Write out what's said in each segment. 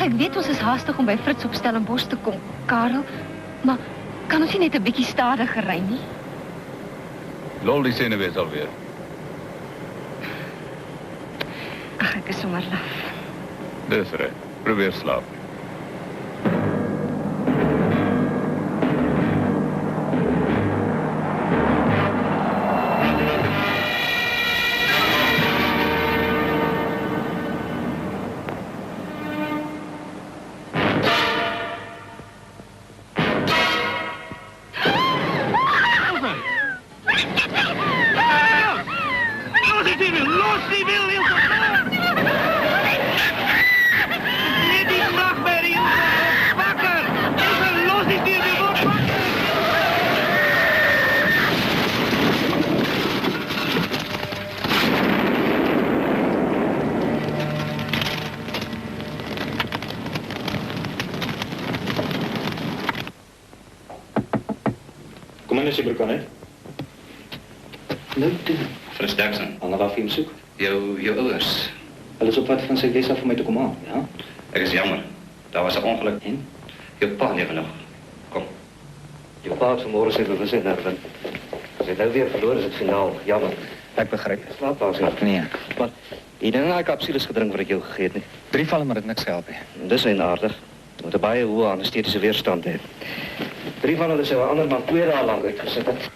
ek weet ons is haastig om by Fritz op Stellenbosch te kom, Karel, maar kan ons nie net 'n bietjie stadiger ry nie? Lol die senuwees alweer. Ag, ek is sommer laf. Dis reg. Probeer slaap. Is jy bekan, Nou toe. Fritz Derksen. Ander waar vir hom soek? Jou ouers. Hulle is op pad van sy Wes af om my te kom aan, ja? Ek is jammer. Daar was 'n ongeluk. En? Jou pa lewe nog. Kom. Jou pa het vanmôre sy bewusheid herwin. As hy nou weer verloor is, dit finaal. Jammer. Ek begryp. Slaap daar sy. Nee. Maar jy het daai kapsules gedrink wat ek jou gegee het nie. 3 valle maar dit niks gehelp nie. Dis eienaardig. Met 'n baie hoë anestetiese weerstand hê. 3 van hulle sou 'n ander man 2 dae lank uitgesit het.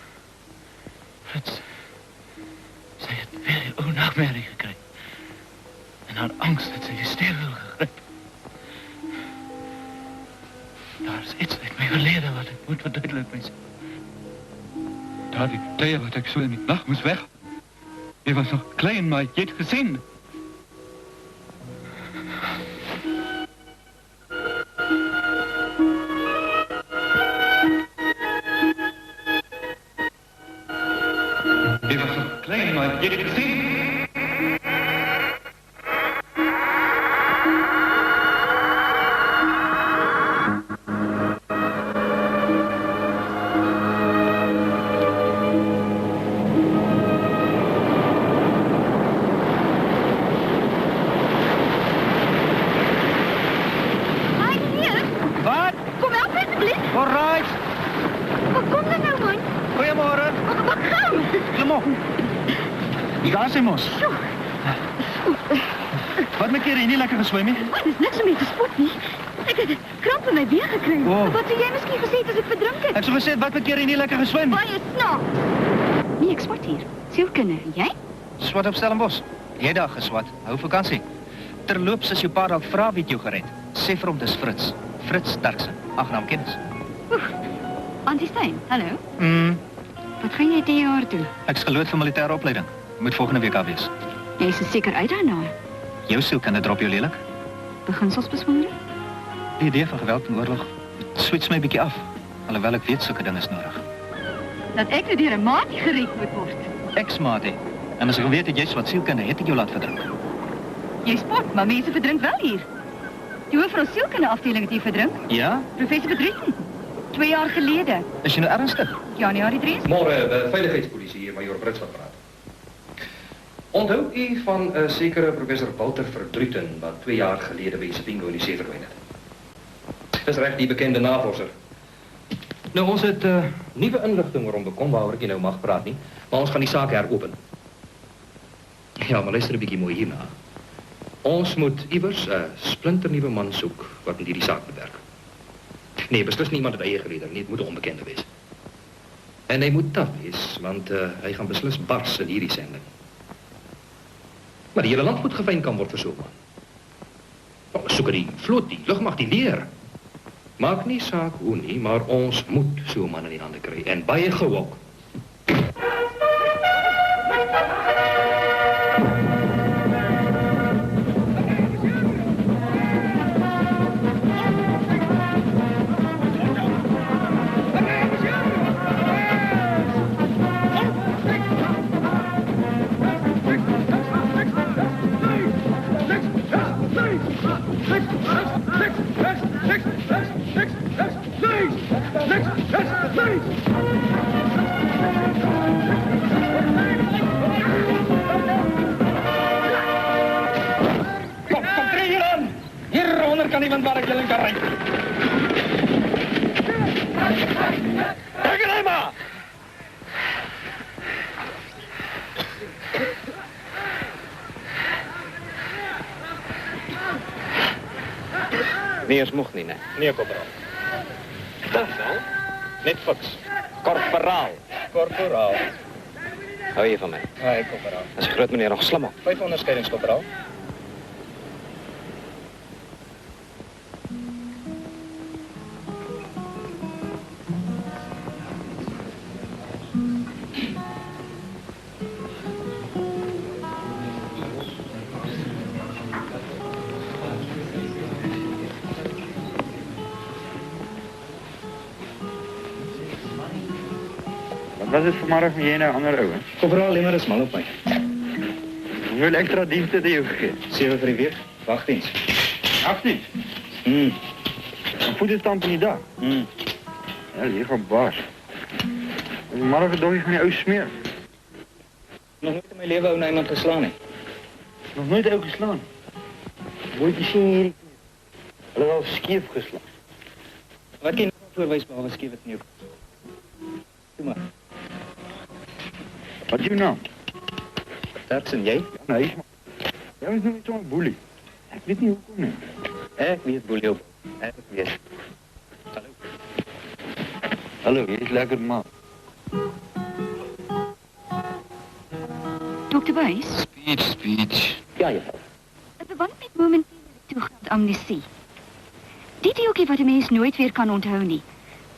Fritz, sy het weer 'n ou nagmerrie gekry. En haar angs het sy hysterie gegryp. Daar is iets uit my verlede wat ek moet verduidelik, mens. Daardie tye wat ek so in die nag moes weg. Jy was nog klein, maar jy het gesien. Jy was nog klein, maar jy het gesien. Wat maak jy nie lekker geswem nie? Dit is niks om mee te spot nie. Ek het 'n kramp in my been gekry. Oh. Wat sou jy miskien gesê het as ek verdrink het? Ek sou gesê wat maak jy nie lekker geswem nie? Baie snaaks. Nee, ek spot hier. Sielkunde, jy? Swat op Stellenbosch. Jy daar geswat. Hou vakansie. Terloops as jou pa dalk vra wie het jou gered. Sê vir hom dis Fritz. Fritz Derksen. Agnaam kennis. Antie Stein, hallo. Wat gaan jy die jaar doen? Ek's geloot vir militêre opleiding. Moet volgende week af wees. Jy is seker uit daarna. Jou sielkunde drop jou lelik. Beginselsbeswondering? Die idee van geweld en oorlog swits my bietjie af. Alhoewel ek weet sulke dinge is nodig. Dat ek nou deur 'n maatie gered moet word. Ex-maatie. En as ek geweet het jy's wat sielkunde het ek jou laat verdrink. Jy spot, maar mense verdrink wel hier. Die hoof van ons sielkunde afdeling het hier verdrink. Ja? Professor Bedrieten. 2 jaar gelede. Is jy nou ernstig? Januarie 3. Môre, de veiligheidspolisie hier, majoor Brits wat praat. Onthou u van 'n sekere professor Walter Verdruten wat 2 jaar gelede by Spingo in die see verdwyn het? Dis reg, die bekende navorser. Nou, ons het nuwe inligting oor hom bekom waaroor ek nie nou mag praat nie, maar ons gaan die saak heropen. Ja, maar luister 'n bietjie mooi hierna. Ons moet iewers 'n splinternuwe man soek wat met hierdie saak bewerk. Nee, beslis nie iemand uit eie gelede nie, dit moet 'n onbekende wees. En hy moet taaf wees, want hy gaan beslis bars in hierdie sending. Maar die hele land moet gefyn kan word vir so 'n man. Maar ons soek die vloot, die lugmag, die leer. Maak nie saak hoe nie, maar ons moet so 'n man in die hande kry en baie gou ook. Links! kan iemand waar ek julle kan ry. Trek hy maar! Nee, ons mocht niet, nee. Nee, korporaal. Dat wel? Net fiks. Korporaal. Korporaal. Hou je van mij? Nee, korporaal. Dat is een groot meneer nog slim op. 5 onderscheidings, korporaal. Wat is het vanmorgen met jij naar andere ogen? Korporaal, alleen maar eens mal op mij. Hoeveel extra diensten die je gegeven? 7 voor die weer. Wacht eens. 18. Hmm. Een voedenstampen niet daar. Hmm. Ja, die gaat baas. Morgen doe je van je uit smeer. Nog nooit in mijn leven ook naar iemand geslaan, hè? Nog nooit ook geslaan. Moet je zien hier. Hulle wel skief geslaan. Wat kan je nog voorwijs behalve skief het nieuw? Doe maar. Wat is je naam? Derksen, jij? Nee, maar. Jij bent nog niet zo'n boelie. Ik weet niet hoe kom je. Ik weet boelie op. Ik weet. Hallo. Hallo, je is lekker man. Dr. Buys, Speech. Ja, juffrouw. het bewant met momentele toegaat amnesie. Dit is ook wat 'n mens nooit weer kan onthou nie.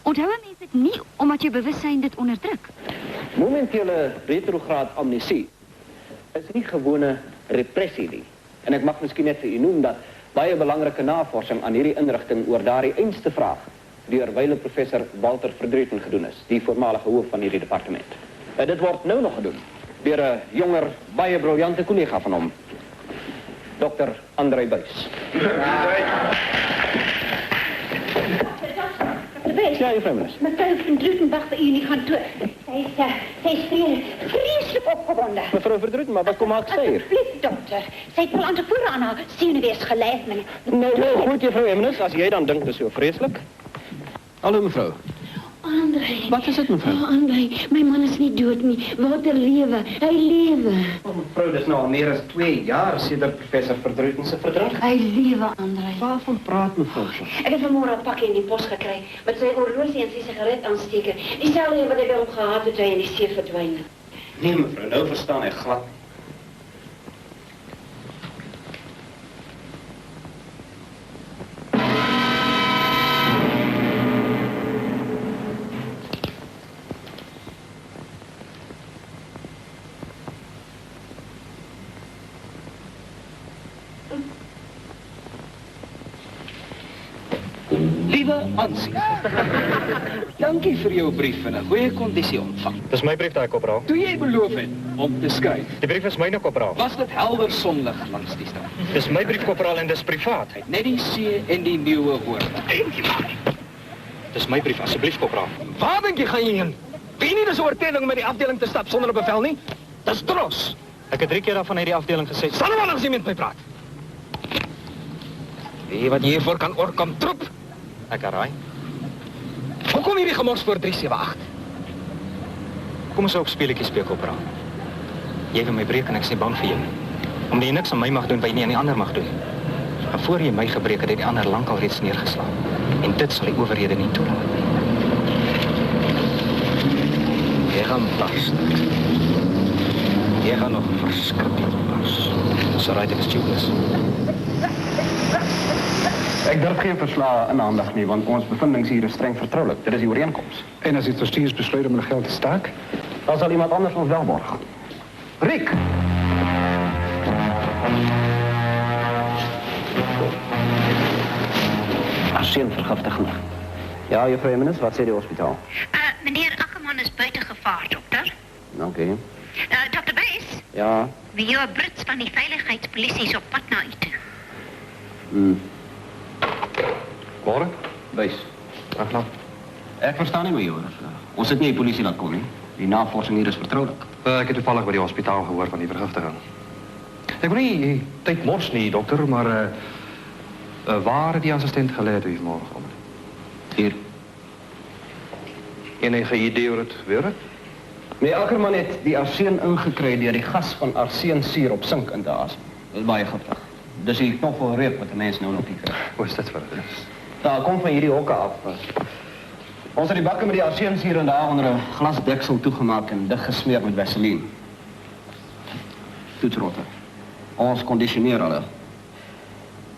Onthou 'n mens dit nie omdat jou bewussyn dit onderdruk. Momentele retrograad amnesie is nie gewone repressie nie. En ek mag miskien net vir u noem dat baie belangrike navorsing aan hierdie inrigting oor daardie einste vraag deur wyle professor Walter Verdruten gedoen is, die voormalige hoof van hierdie departement. Dit word nou nog gedoen deur 'n jonger, baie briljante kollega van hom, Dr. André Buys. Ja, juffrouw Menes. Mevrouw Verdruten wacht bij u niet gaan terug. Zij is vreselijk opgewonden. Mevrouw Verdruten, maar wat kom ik zeggen? Alsjeblieft, dokter. Zij heeft wel aan tevoren aan haar zenuwees geleid. Nee, goed, juffrouw Menes. Als jij dan denkt, dat is zo vreselijk. Hallo, mevrouw. André. Wat is het, mevrouw? Oh, André, mijn man is niet dood nie. Wouter lewe. Hij lewe. Oh, mevrouw, dat is nou al meer dan 2 jaar sedert professor Verdruten se verdrag. Hij lewe, André. Waarvan praat mevrouw? Ik heb vanmorgen een pakje in die post gekregen met zijn horloge en zijn sigaret aansteken. Diezelfde wat hij bij hem gehad toen hij in die zee verdwijnen. Nee, mevrouw, nou verstaan ek glad. Liewe Ansie, dankie vir jou brief in 'n goeie kondisie ontvang. Dis my brief daar, korporaal. Toe jy beloof het om te skryf, Die brief is myne, korporaal. was dit helder sonlig langs die straat. Dis my brief, korporaal, en dis privaat. Net die see en die nuwe woorde. Dis my brief, asseblief, korporaal. Waar dink jy gaan jy heen? Wie nie dis oortreding met die afdeling te stap sonder 'n bevel nie? Dis dros. Ek het 3 keer daarvan uit die afdeling gesê. Sal nou langs iemand met my praat. Wie wat jy hiervoor kan oorkom, troep. Ek raai. Hoekom hierdie gemors voor 378? Kom ons ook speletjies speel, korporaal. Jy wil my breek en ek sê bang vir jou. Omdat jy niks aan my mag doen, wat jy nie aan die ander mag doen. En voor jy my gebreek het, het die ander lankal reeds neergeslaan. En dit sal die owerhede nie toelaat. Jy gaan pas. Jy gaan nog verskriklik pas. So right ek is Judas. Ik durf geen verslagen in aandacht nie, want ons bevindings hier is streng vertrouwelijk. Dit is die ooreenkomst. En als het bestuurs besluit om het geld te staken? Dan zal iemand anders ons wel borgen. Rick! Patiëntvergiftiging. Ja, juffrouw Jimenez, wat zei de hospitaal? Meneer Ackerman is buiten gevaar, dokter. Oké. Dokter Buys, Ja. wie jou Brits van die veiligheidspolisie is op pad naar u toe. Morgen? Wees. Agla. Ik versta niet meer, joh. Ons het niet de politie laat komen, nie. Die navorsing hier is vertrouwelijk. Ik heb toevallig bij die hospitaal gehoord van die vergiftiging. Ik wil niet tijd mors nie, dokter, maar Waar het die assistent geleid u vanmorgen? Hier. Enige idee hoe het werkt? Meneer Ackerman het die arseen ingekry deur die gas van arseensuur op sink in te asem. Dit is baie giftig. Dis die knoffelreuk wat 'n mens nou nog nie kry. Hoe is dit vir dit? Daar kom van hierdie hokke af. Ons het die bakke met die arseensuur in daar onder 'n glasdeksel toegemaak en dig gesmeer met vaseline. Toetsrotte. Ons kondisioneer hulle.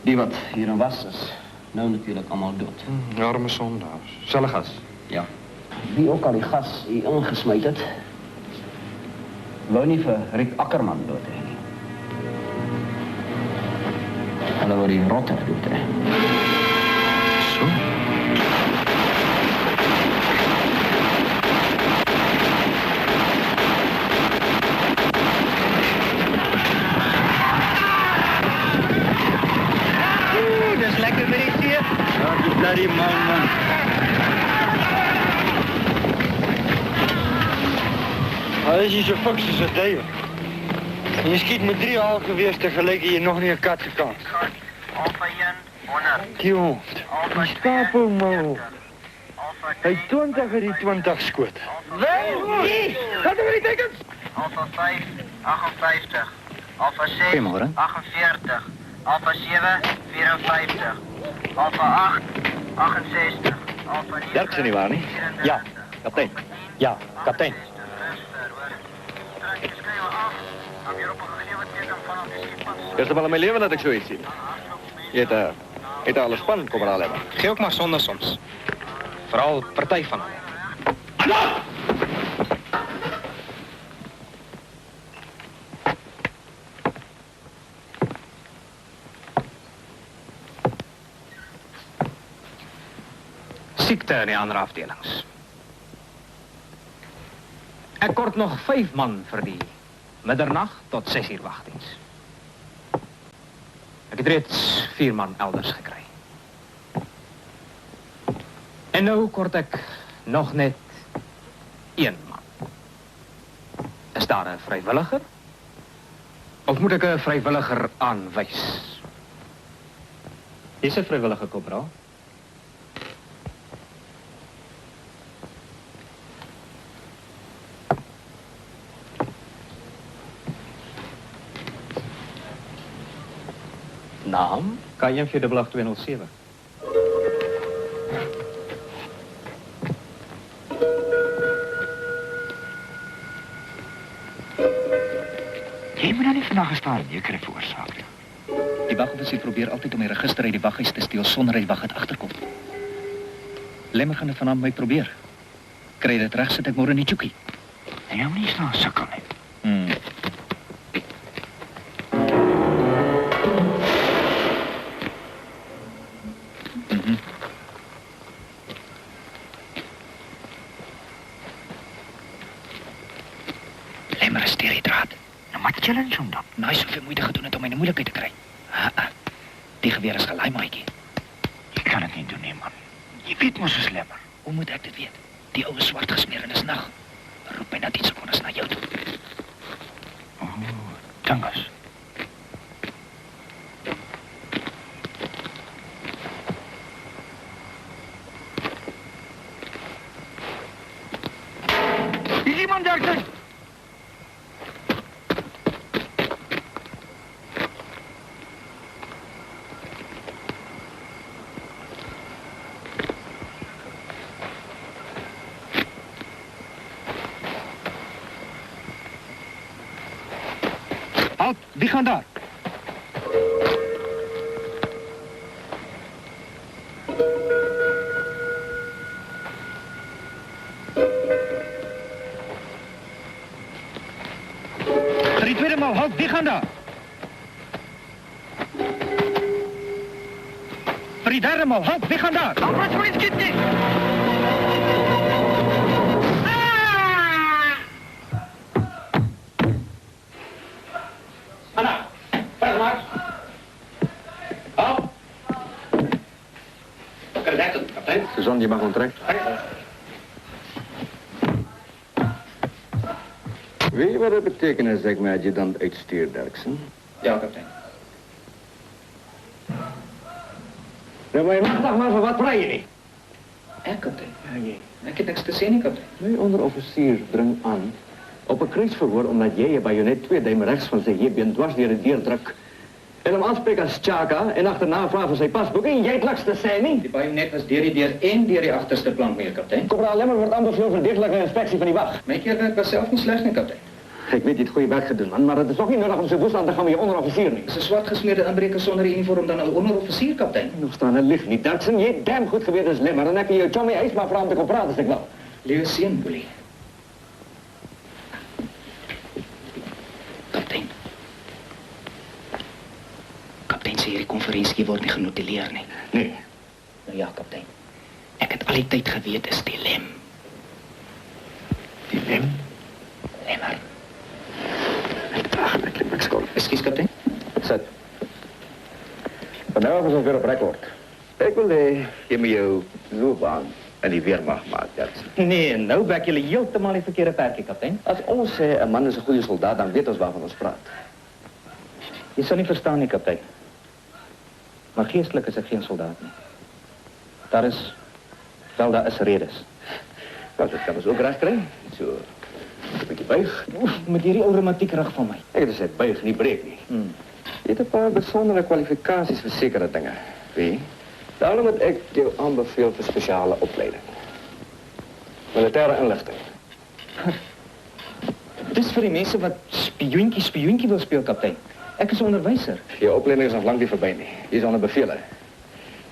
Die wat hierin was is nou natuurlik almal dood. Arme sondaars. Selfe gas. Ja. Wie ook al die gas hier ingesmyt het, wou nie vir Riek Ackerman dood hê nie. Hulle wou die rotte dood hê. So. Dis lekker met die see. Ja, die bloody man. Hij is hier zo fiks als een duivel. En je schiet met 3 halgeweers tegelijk en je nog niet een kat gekant. Die hoofd. Die stapel man. Hij 20 en die 20 skoot. Wel, gaat er die tekens? Alpha 5, 58. Alpha 6, Goedemorgen. 48. Alpha 7, 54. Alpha 8, 68. Alpha 9, Derksen niet waar, niet? Ja, kapitein. Ja, kapitein. Eerst van mijn leven dat ik zoiets zie. Je hebt al een span komen al hebben. Gee ook maar zonder soms. Vooral partij van. Ziekte in die andere afdelings. Er kort nog 5 man vir die middernacht tot 6 uur wachtdienst. Ek het reeds 4 man elders gekry. En nou kort ek nog net 1 man. Is daar 'n vrywilliger? Of moet ek 'n vrywilliger aanwys? Dis 'n vrywillige korporaal. Naam? K148207. Jy moet nou nie vandag gestaan, jy kry veroorsaak. Die wagoffisier probeer altyd om die register uit die waghuis te steel sonder hy wag het agterkom. Lemmer gaan dit vanaand my probeer. Kry dit reg, sit ek môre in die tjoekie. En jy moet nie staan sukkel nie. Lemmer is deur die draad. Nou wat het julle in soms dan? Nou, hy soveel moeite gedoen het om my in die moeilikheid te kry. Die geweer is gelaai, maatjie. Jy kan dit nie doen nie, man. Jy weet mos is Lemmer. Hoe moet ek dit weet? Die ou is swart gesmeer en is nag. Roep my na 10 sekondes na jou toe. Dinges. Is iemand daar? Halt, wie gaan daar? Vir die tweede maal, halt, wie gaan daar? Vir die derde maal, halt, wie gaan daar? Halt, wat voor iets kind nie? Anna, verder maar. Op. Kan het doen, kapitein? Suzanne, je mag onttrekken. Weet je wat het betekent als ik mijn adjudant uitstuur, Derksen? Ja, kapitein. Nou, maar wacht maar, voor wat vry jy nie? Ek, kaptein. Ja, jy. Ek het niks te sê nie, kaptein. My onderofficier dring aan op 'n kruisverhoor omdat jy 'n bajonet 2 duim regs van sy heebeen dwars deur die deur druk. En hom aanspreek as Chaka en agterna vra vir sy pasboek en jy het niks te sê nie. Die bajonet was deur die deur en deur die agterste plank mee, kaptein. Korporaal Lemmer word aanbeveel vir deegtelike inspeksie van die wag. My keerwerk was self nie sleg nie, kaptein. Ek weet jy het goeie werk gedoen, man, maar het is nog nie nodig om so woest aan te gaan met jou onderofficier nie. Dis 'n swart gesmeerde inbreker sonder 'n uniform dan 'n onderofficier, kaptein. Nog staan 'n lieg nie. Dirksen, jy het damn goed geweet as Lemmer en ek het jou Tommy Huis maar vra om te kom praat as ek wil. Leo seun, Boelie. Kaptein. Kaptein sê hierdie konferensie word nie genotuleer nie. Nee. Nou ja, kaptein. Ek het al die tyd geweet is die lem. Die lem? Lemmer. Ek klink ek skuld. Ekskuus, kaptein. Sit. Vandaag is ons weer op rekord. Ek wil jy met jou loopbaan in die weermag maak, Dirksen. Nee, nou bek julle heeltemal die verkeerde perkie, kaptein. As ons sê 'n man is 'n goeie soldaat, dan weet ons waarvan ons praat. Jy sal nie verstaan nie, kaptein. Maar geestelik is ek geen soldaat nie. Daar is redes. Nou, dit kan ons ook reg kry. So 'n bietjie buig. Met hierdie ou romantiek rug van my. Ek het gesê buig, nie breek nie. Jy het 'n paar besondere kwalifikasies vir sekere dinge. Wie? Daarom het ek jou aanbeveel vir spesiale opleiding. Militêre inligting. Dis vir die mense wat spioentjie wil speel, kaptein. Ek is 'n onderwyser. Jou opleiding is nog lank nie verby nie. Jy is onder bevele.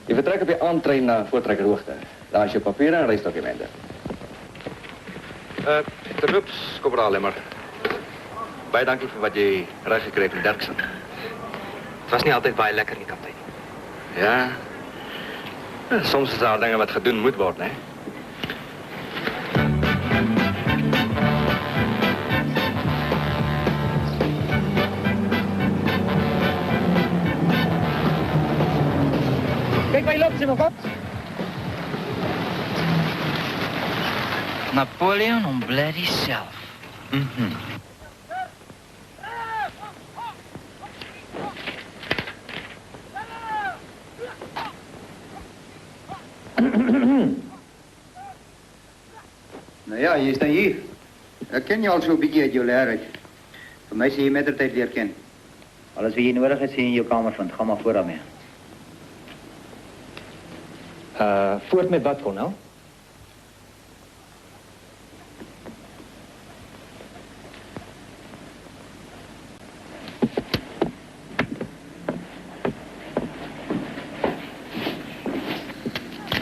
Jy vertrek op jou aantrein na voortrekkerhoogte. Daar is jou papiere en reisdokumente. Terloops, korporaal Lemmer. Baie dankie vir wat jy reg gekry het in Dirksen. Het was nie altyd baie lekker nie, kaptein. Ja. Soms is daar dinge wat gedoen moet word, né? Kyk, my loop, sê my wat? Napoleon om bloody self. Nou ja, jy is dan hier. Ek ken jou al so 'n bietjie uit jou leer uit. Vir my sê jy mettertyd leer ken. Alles wat jy nodig het, sien in jou kamer vind. Gaan maar voor daarmee. Voort met wat, kolonel?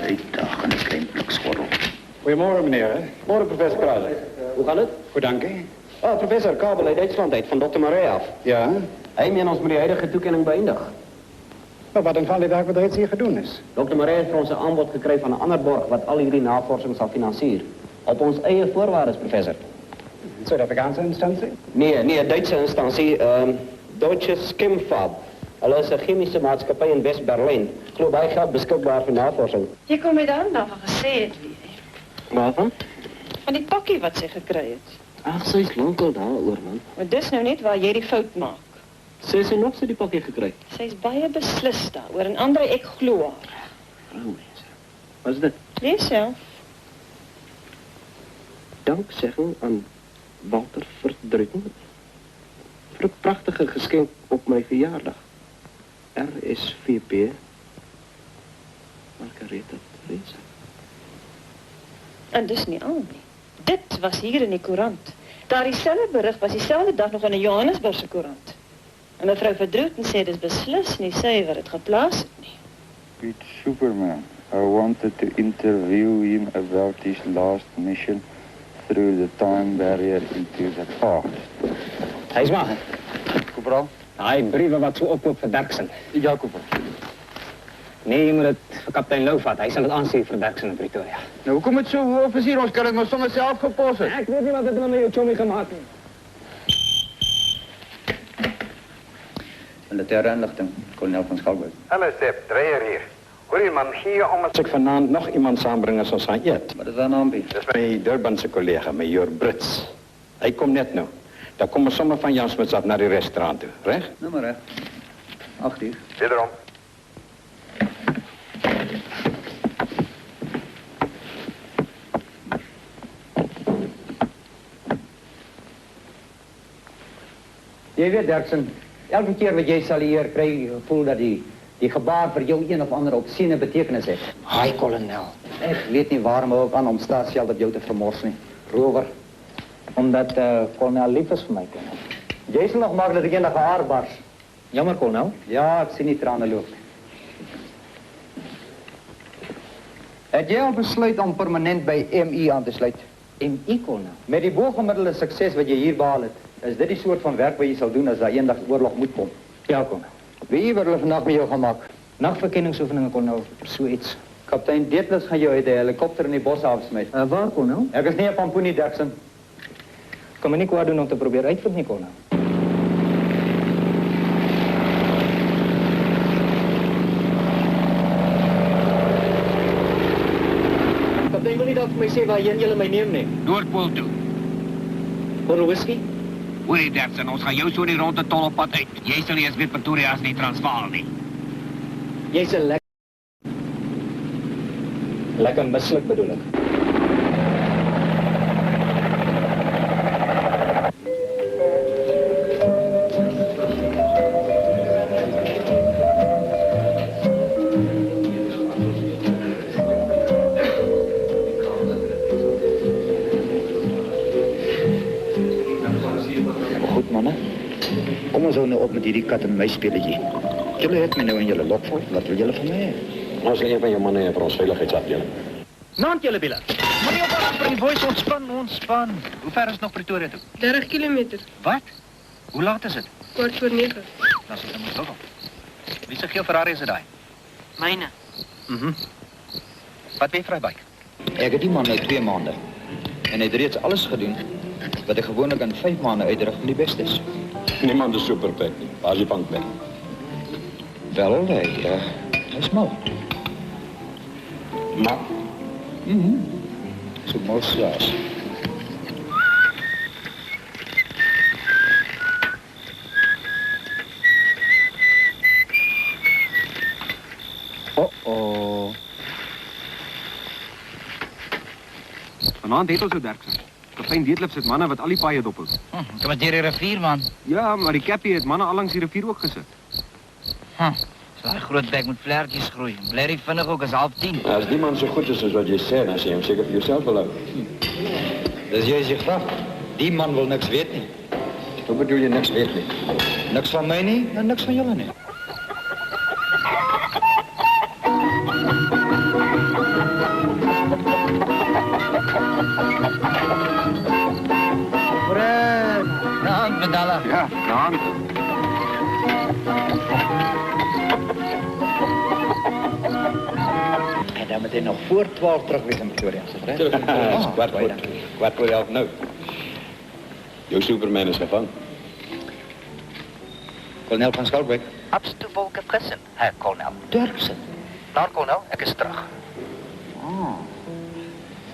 Uitdagende klein blikschorrel. Goedemorgen, meneer. Morgen, professor Kruijzer. Hoe gaat het? Goed, dank u. Oh, professor, kabel uit Duitsland uit, van Dr. Marij af. Ja? Hij meen ons met die huidige toekenning beëindig. Maar wat een die werk wat reeds hier gedoen is. Dr. Marij heeft voor ons een aanbod gekregen van een ander borg wat al hierdie navorsing zal financieren. Op ons eigen voorwaarden, professor. Zuid-Afrikaanse instantie? Nee, Duitse instantie. Deutsche Skimfab. Hulle is 'n chemische maatschappij in West-Berlijn. Ik geloof baie geld beskikbaar vir navorsing. Jy kom my dan daarvan gesê het, wie? Waarvan? Van die pakkie wat sy gekry het. Ag, sy is lankal daaroor, man. Maar dis nou net waar jy die fout maak. Sy het nog sy die pakkie gekry. Sy is baie beslis daaroor en Andre, ek glo haar. Vrouwense. Wat is dit? Lees self. Dankzegging aan Walter Verdruten. Vir 'n pragtige geskenk op my verjaardag. RSVP Margaretha Teresa. En dis nie al nie. Dit was hier in die koerant. Daar dieselfde berig was dieselfde dag nog in 'n Johannesburgse koerant. En mevrou Verdruten sê dis beslis nie sy wat dit geplaas het nie. Pete Superman. I wanted to interview him about his last mission through the time barrier into the past. Hy is maar. Korporaal? Hy briewe wat so oploop vir Dirksen. Ja, korporaal. Nee, jy moet dit vir kaptein Lou vat. Hy sal dit aanstuur vir Dirksen in Pretoria. Nou, hoekom het so offisier ons kan dit maar sommer self gepos het? Ek weet nie wat dit met jou chommy gemaak het. Militaire inligting, kolonel van Schalkwyk. LSF, Dreyer hier. Hoor je man, hier om als ik vanavond nog iemand saambring as ons gaan eet. Wat is daar naam by? Dis my Durbanse collega, major Brits. Hy kom net nou. Dan kom ons sommer van Jan Smits af naar die restaurant toe, reg? Nou maar reg. 8 uur. Wederom. Jy weet, Derksen, elke keer wat jy sal hier kry jy gevoel dat die gebaar vir jou een of ander opsiene betekenis het. Hi, kolonel. Ek weet nie waarom ook aan om staatsgeld op jou te vermors nie. Rover. Omdat kolonel lief is vir my, kolonel. Jy sal nog maak dat ek enige haar bars. Jammer, kolonel. Ja, ek sien nie trane loop. Het jy al besluit om permanent by MI aan te sluit? MI, kolonel? Met die bogemiddelde sukses wat jy hier behaal het, is dit die soort van werk wat jy sal doen as daar eendag oorlog moet kom? Ja, kolonel. Wie wil hulle vandag met jou gaan maak? Nachtverkenningsoefeningen, kolonel, so iets. Kaptein Detlefs gaan jou uit die helikopter in die bos afsmijt. Waar, kolonel? Ek is nie 'n pampoenie, Derksen. Kan my nie kwaad doen om te probeer uitvind nie, kolonel. Kaptein wil nie dat vir my sê waarheen julle my neem nie. Noordpool toe. Voor 'n whisky? Hoorie, Derksen, ons gaan jou so die ronde tol op pad uit. Jy sal nie eens weet Pretoria is nie Transvaal nie. Jy's 'n lekker mislik bedoel ek. Goed, manne. Kom ons hou nou op met hierdie kat en my spelletjie. Julle het my nou in julle lokval. Wat wil julle van my hê? Ons wil een van jou manne vir ons veiligheidsat, julle. Naand julle, Billa. Moenie op aan bring, boys, ontspan. Hoe ver is het nog Pretoria toe? 30 kilometer. Wat? Hoe laat is het? 8:45. Dan zit er maar toch al. Wie se geel Ferrari is het daai? Myne. Wat ben je vrybuik? Ek het die man nou 2 maande. En hy het reeds alles gedoen wat ek gewoonlik in 5 maande uitrig van die bestes. Niemand is so perfect nie. Waar is die bankbek? Wel, hy is mal. Mal? So mal slaas. Vanaand het ons so Derksen. Kaptein Detlefs het manne wat al die paaie dophou. Kom maar deur die rivier, man. Ja, maar die Cappie het manne al langs die rivier ook gesit. So 'n groot bek met vlekkies groei. Bly die vinnig ook as 9:30. As die man so goed is as wat jy sê, dan sê jy hom seker vir jouself belou. Dis jy se vraag. Die man wil niks weet nie. Hoe bedoel jy niks weet nie? Niks van my nie en niks van julle nie. Naand, Medalla. Ja, naand. En dan moet hy nog voor 12 terug wees in Pretoria, reg? Kwart voor 11 nou. Jou Superman is gevang. Kolonel van Skalkwyk. Abstoevel gefrissen, Herr Kolonel. Derksen. Nou, Kolonel, ek is terug.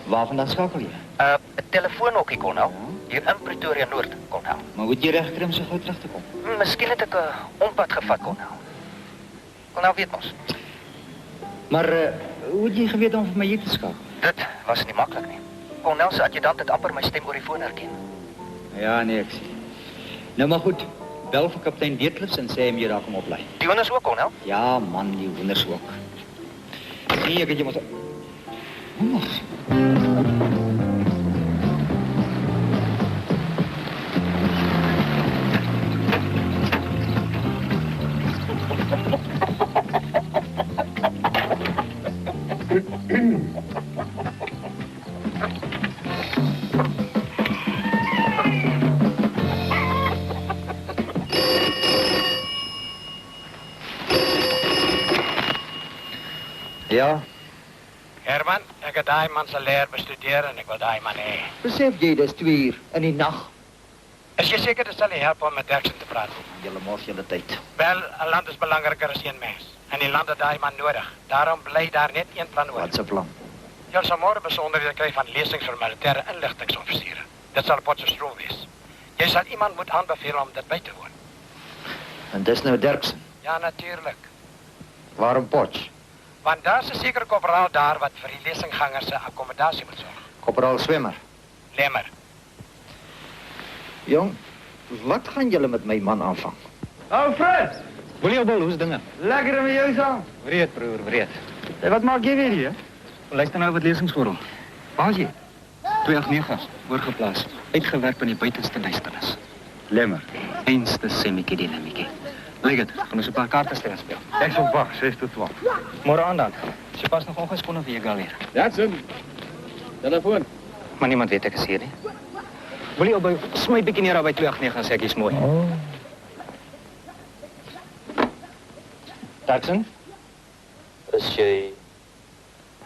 Waarvandaan skakel jy? 'n telefoonhokkie, Kolonel. Hier in Pretoria Noord, Kolonel. Maar hoe het jy reg gekry om so gou terug te kom? Miskien het ek 'n ompad gevat, Kolonel. Kolonel weet mos. Maar hoe het jy geweet om vir my hier te skakel? Dit was nie maklik nie. Kolonel se adjutant het amper my stem oor die foon herken. Ja, nee, ek sien. Nou maar goed. Bel vir kaptein Detlefs en sê hom jy daar kom oplei. Die honders ook, Kolonel? Ja, man, die honders ook. Nee, ek het jy mos... Honders? Ja? Herman, ek het daai man se leer bestudeer en ek wil daai man hê. Besef jy, dis 2 uur in die nag. Is jy seker dit sal nie help om met Derksen te praat? Julle mors julle tyd. Wel, 'n land is belangriker as een mens. En die land het daai man nodig. Daarom bly daar net een plan oor. Wat 'n plan? Jy sal môre besonderhede kry van lesings vir militêre inligtingsoffisiere. Dit sal Potchefstroom wees. Jy sal iemand moet aanbeveel om dit by te woon. En dis nou Derksen. Ja, natuurlik. Waarom Potch? Want daar's 'n sekere korporaal daar wat vir die lesinggangers se akkommodasie moet sorg. Korporaal Swemmer. Lemmer. Jong, Wat gaan julle met my man aanvang? Oh, Fred! Willie Bol, hoe's dinge? Lekker met jou saam. Wreed, broer, wreed. Hey, wat maak jy weer hier? Luister nou wat lesingsskool. Waar is jy? 289, oorgeplaas. Uitgewerk in die buitenste duisternis. Lemmer. Einste semmikie dinamiekie. Lyk het, gaan ons 'n paar kaarte speel. Ek sal wag, 6 tot 12. Môre aan dan. Sy pas nog ongeskoon vir jou hier. That's him. Telefoon. Maar niemand weet ek is hier nie. Willie Bol, smy bietjie neer by 289 en sê ek is mooi. Oh. Derksen? Is jy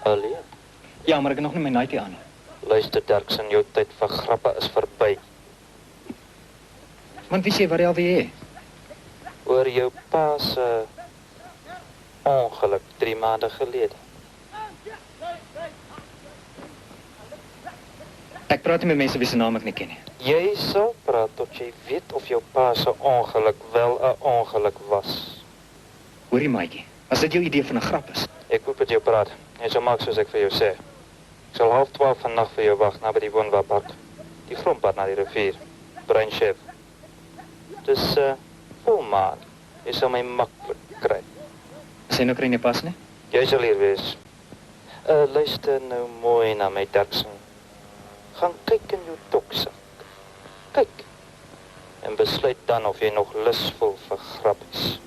alleen? Ja, maar ek het nog nie my nightie aan nie. Luister Derksen, jou tyd vir grappe is verby. Want wie sê wat jy al wil hê? Oor jou pa se ongeluk 3 maande gelede. Ek praat nie met mense wie se naam ek nie ken nie. Jy sal praat tot jy weet of jou pa se ongeluk wel 'n ongeluk was. Hoorie maatjie, as dit jou idee van 'n grap is. Ek hoop met jou praat. Jy sal maak soos ek vir jou sê. Ek sal 11:30 vannag vir jou wag naby die woonwaarpark. Die grondpad na die rivier. Bruinchef. Dis volmaan. Jy sal my maklik kry. As jy nou kry nie pas nie? Jy sal hier wees. Luister nou mooi na my Derksen. Gaan kyk in jou doksak. Kyk. En besluit dan of jy nog lus voel vir grappies.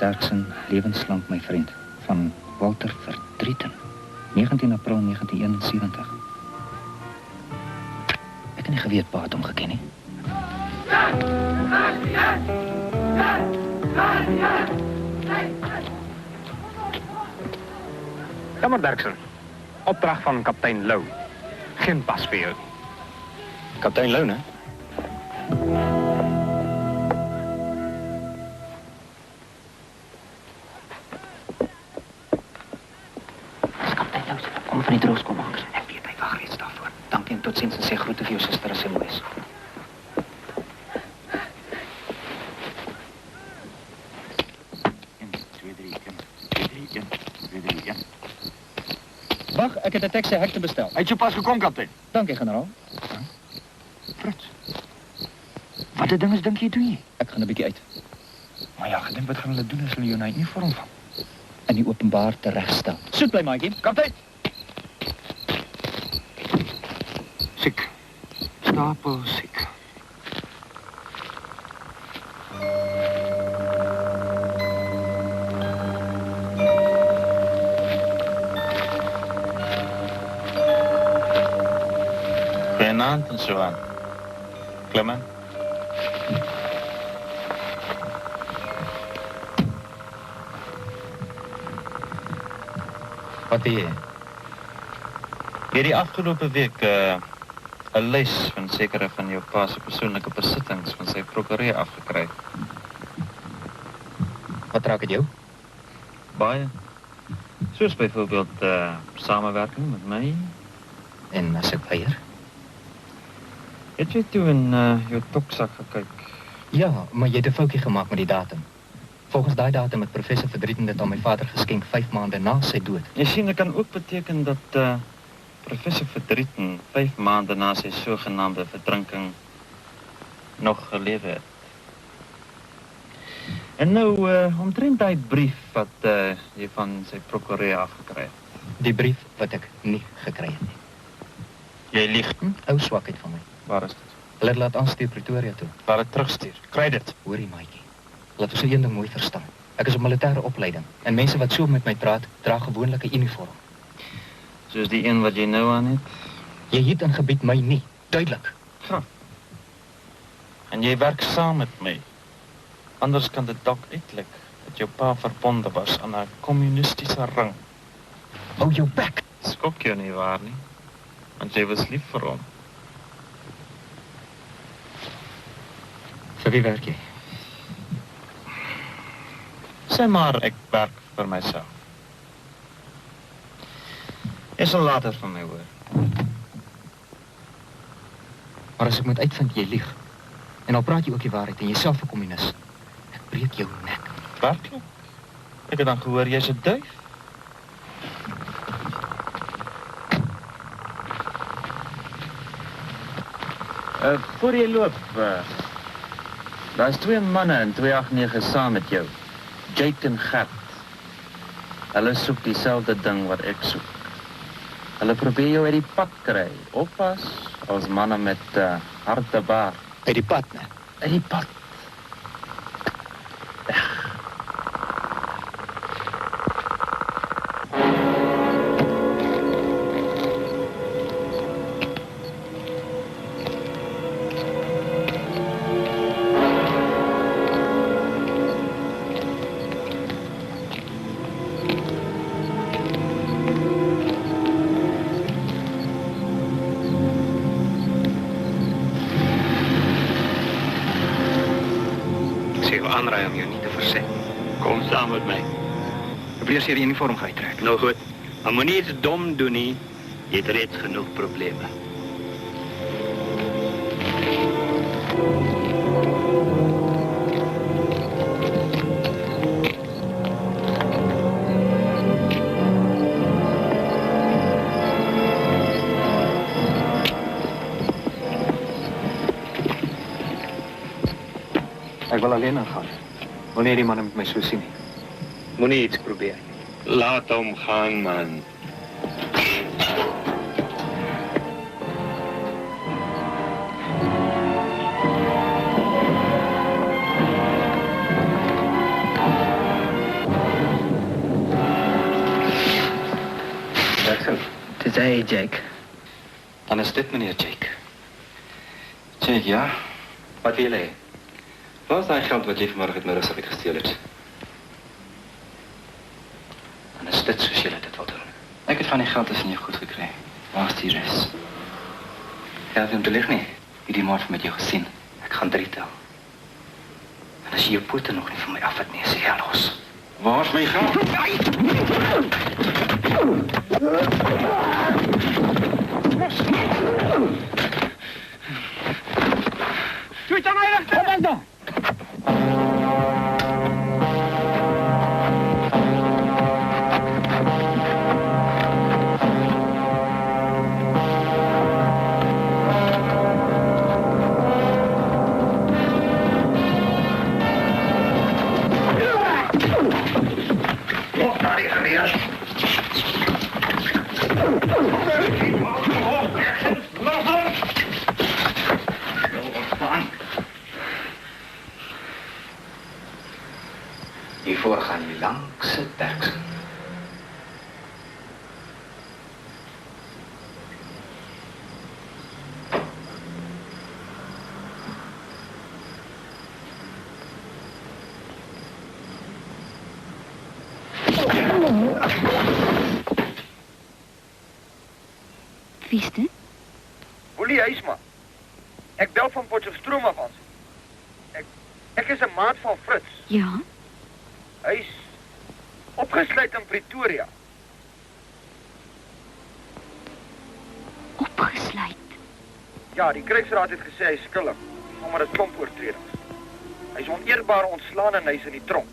Derksen, levenslang my vriend, van Walter Verdrieten, 19 April 1971. Ek het nie geweet pa het hom geken nie. Jammer Derksen, opdracht van kapitein Lou. Geen pas vir jou. Kapitein Lou, né? Van die droos kom maak. Ek weet hy wag reeds daarvoor. Dankie en totsiens en sê groete vir jou suster as sy mooi is. Wag, ek het 'n taxi hek te bestel. Hy het jou pas gekom, kaptein. Dankie, generaal. Frits. Wat 'n ding is dink jy doen jy? Ek gaan 'n bietjie uit. Maar ja, gedink wat gaan hulle doen as hulle jou nou nie vorm van? In die openbaar teregstel. Soet bly maatjie. Kaptein. Siek. Stapel siek. Goeienaand en so aan. Clement? Wat wil jy? Hierdie afgelope week 'n lys van sekere van jou pa se persoonlike besittings van sy prokureur afgekry. Wat raak dit jou? Baie. Soos byvoorbeeld samewerking met my. En as ek weier? Het jy toe in jou toksak gekyk? Ja, maar jy het 'n foutjie gemaak met die datum. Volgens daai datum het professor Verdrieten dit aan my vader geskenk 5 maande na sy dood. Jy sien, dit kan ook beteken dat professor Verdrieten 5 maande na sy sogenaamde verdrinking nog gelewe het. En nou, omtrent die brief wat jy van sy prokureur afgekry het. Die brief wat ek nie gekry het nie. Jy lieg. Ou swakheid van my. Waar is dit? Hulle het laat aanstuur Pretoria toe. Laat dit terugstuur. Kry dit. Hoorie maatjie. Laat ons een ding mooi verstaan. Ek is op militêre opleiding en mense wat so met my praat, dra gewoonlik 'n uniform. Soos die een wat jy nou aan het? Jy het in gebied my nie, duidelik. Ja. En jy werk saam met my. Anders kan dit dalk uitlyk dat jou pa verbonde was aan 'n kommunistiese ring. Hou jou bek. Skok jou nie waar nie, want jy was lief vir hom. Vir wie werk jy? Sê maar ek werk vir myself. Jy sal later van my hoor. Maar as ek moet uitvind jy lieg, en al praat jy ook die waarheid en jy self 'n kommunis, ek breek jou nek. Werklik? Ek het dan gehoor jy's 'n duif. Voor jy loop, daar is 2 manne in 289 saam met jou. Jake en Gert. Hulle soek dieselfde ding wat ek soek. Hulle probeer jou uit die pad kry. Oppas als manne met harde baard. Uit die pad, né? Uit die pad. Aanraai om jou nie te verset. Kom saam met my. Probeer jy die uniform gaan uittrek. Nou goed, maar moenie iets dom doen nie. Jy het reeds genoeg probleme. Ek wil alleen aangaan. Wanneer die manne met my so sien nie. Moenie iets probeer. Laat hom gaan, man. Jackson. Dis hy, Jake. Dan is dit meneer Jake. Jake, ja? Wat wil jy? Waar is daai geld wat jy vanmiddag uit my rugsak uitgesteel het? En is dit soos jy dit wil doen? Ek het van die geld tussen jou goed gekry. Waar is die res? Jy het hom te lig nie. Hierdie morgen met jou gesien. Ek gaan 3 tel. En as jy jou pote nog nie van my af het nie, is jy los. Waar is my geld? Toe aan my regter! Kom aan dan! Hiervoor gaan jy langs het Derksen. Wie is dit? Boelie Huisma. Ek bel van Potchefstroom af aan. Ek is 'n maat van Fritz. Ja? Hy's opgesluit in Pretoria. Opgesluit? Ja, die Krygsraad het gesê hy is skuldig omdat 'n klomp oortredings. Hy's oneerbaar ontslaan en hy's in die tronk.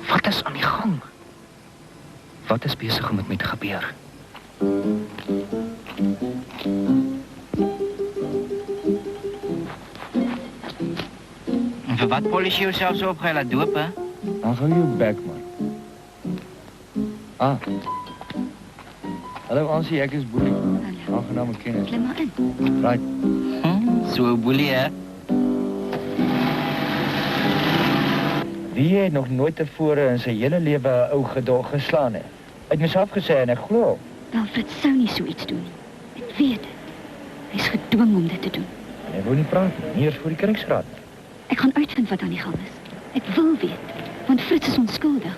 Wat is aan die gang? Wat is besig om met my te gebeur? En vir wat polisie jouself so opgehuil laat doop, hè? Dan hou jou bek, man. Ah. Hallo Ansie, ek is Boelie. Aangename kennis. Klim maar in. Right. So Boelie, hè? Wie het nog nooit tevore in sy hele lewe 'n ou gedog geslaan het? Uit myself gesê en ek glo. Wel, Fritz sou nie so iets doen nie. Ek weet dit. Hy's gedwing om dit te doen. Hy wou nie praat nie, nie eers voor die Krygsraad. Ek gaan uitvind wat aan die gang is. Ek wil weet, want Fritz is onskuldig.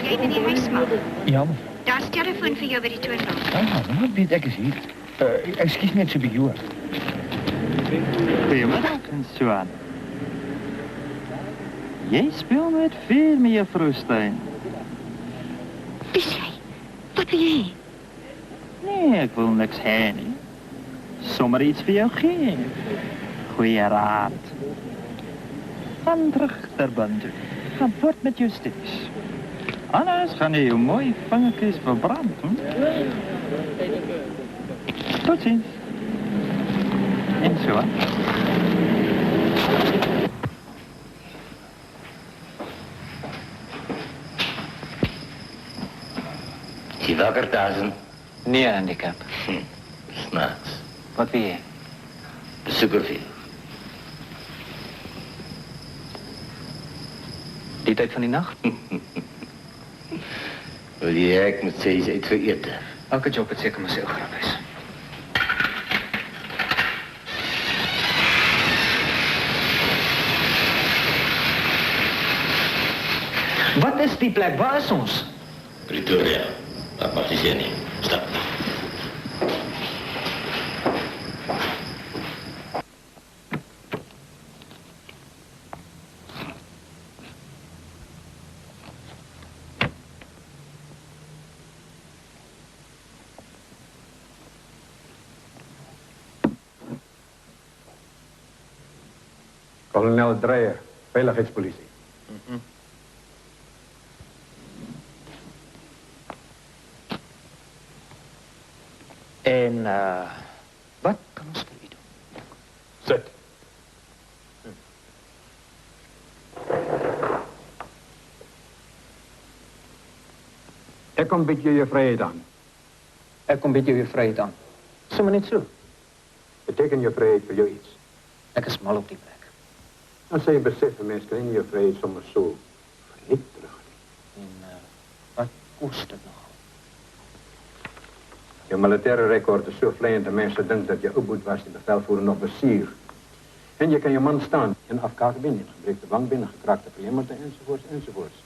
Jy het in die huis maar. Jammer. Daar's telefoon vir jou by die toonbank. Ja, maar weet ek is hier. Ekskuus net so 'n bietjie hoor. Goeiemiddag, Swan. Jy speel met veel met juffrou Stein. Wie is jy? Wat wil jy hê? Nee, ek wil niks hê nie. Sommer iets vir jou gee. Goeie raad. Gaan terug Durban toe. Gaan voort met jou studies. Anders gaan jy jou mooi vingertjies verbrand. Tot ziens. En so. Jy wakker, Tarzan? Nee, handicap. Snaaks. Wat wil jy? Besoeker vir jou. Die tyd van die nag? Wil jy ek moet sê, jy uit vir ete? Elke job het seker maar sy ou grap is. Wat is die plek? Waar is ons? Pretoria. Dat mag jy nie. Stap. Kolonel Dreyer, veiligheidspolisie. En wat kan ons vir u doen? Sit. Ek kom bied jou vryheid aan. Ek kom bied jou vryheid aan. Sommer net so. Beteken jou vryheid vir jou iets? Ek is mal op die plek. Dan sê jy besef, 'n mens kry nie jou vryheid sommer so verniet terug. En wat kost dit nog? Jou militaire rekord is so vleiend dat mense dink dat jy oudboet was, die bevelvoerende offisier. En jy kan jou man staan in afkaarte binnen, gebreekte wang binnen, gekraakte verlemerte enzovoorts.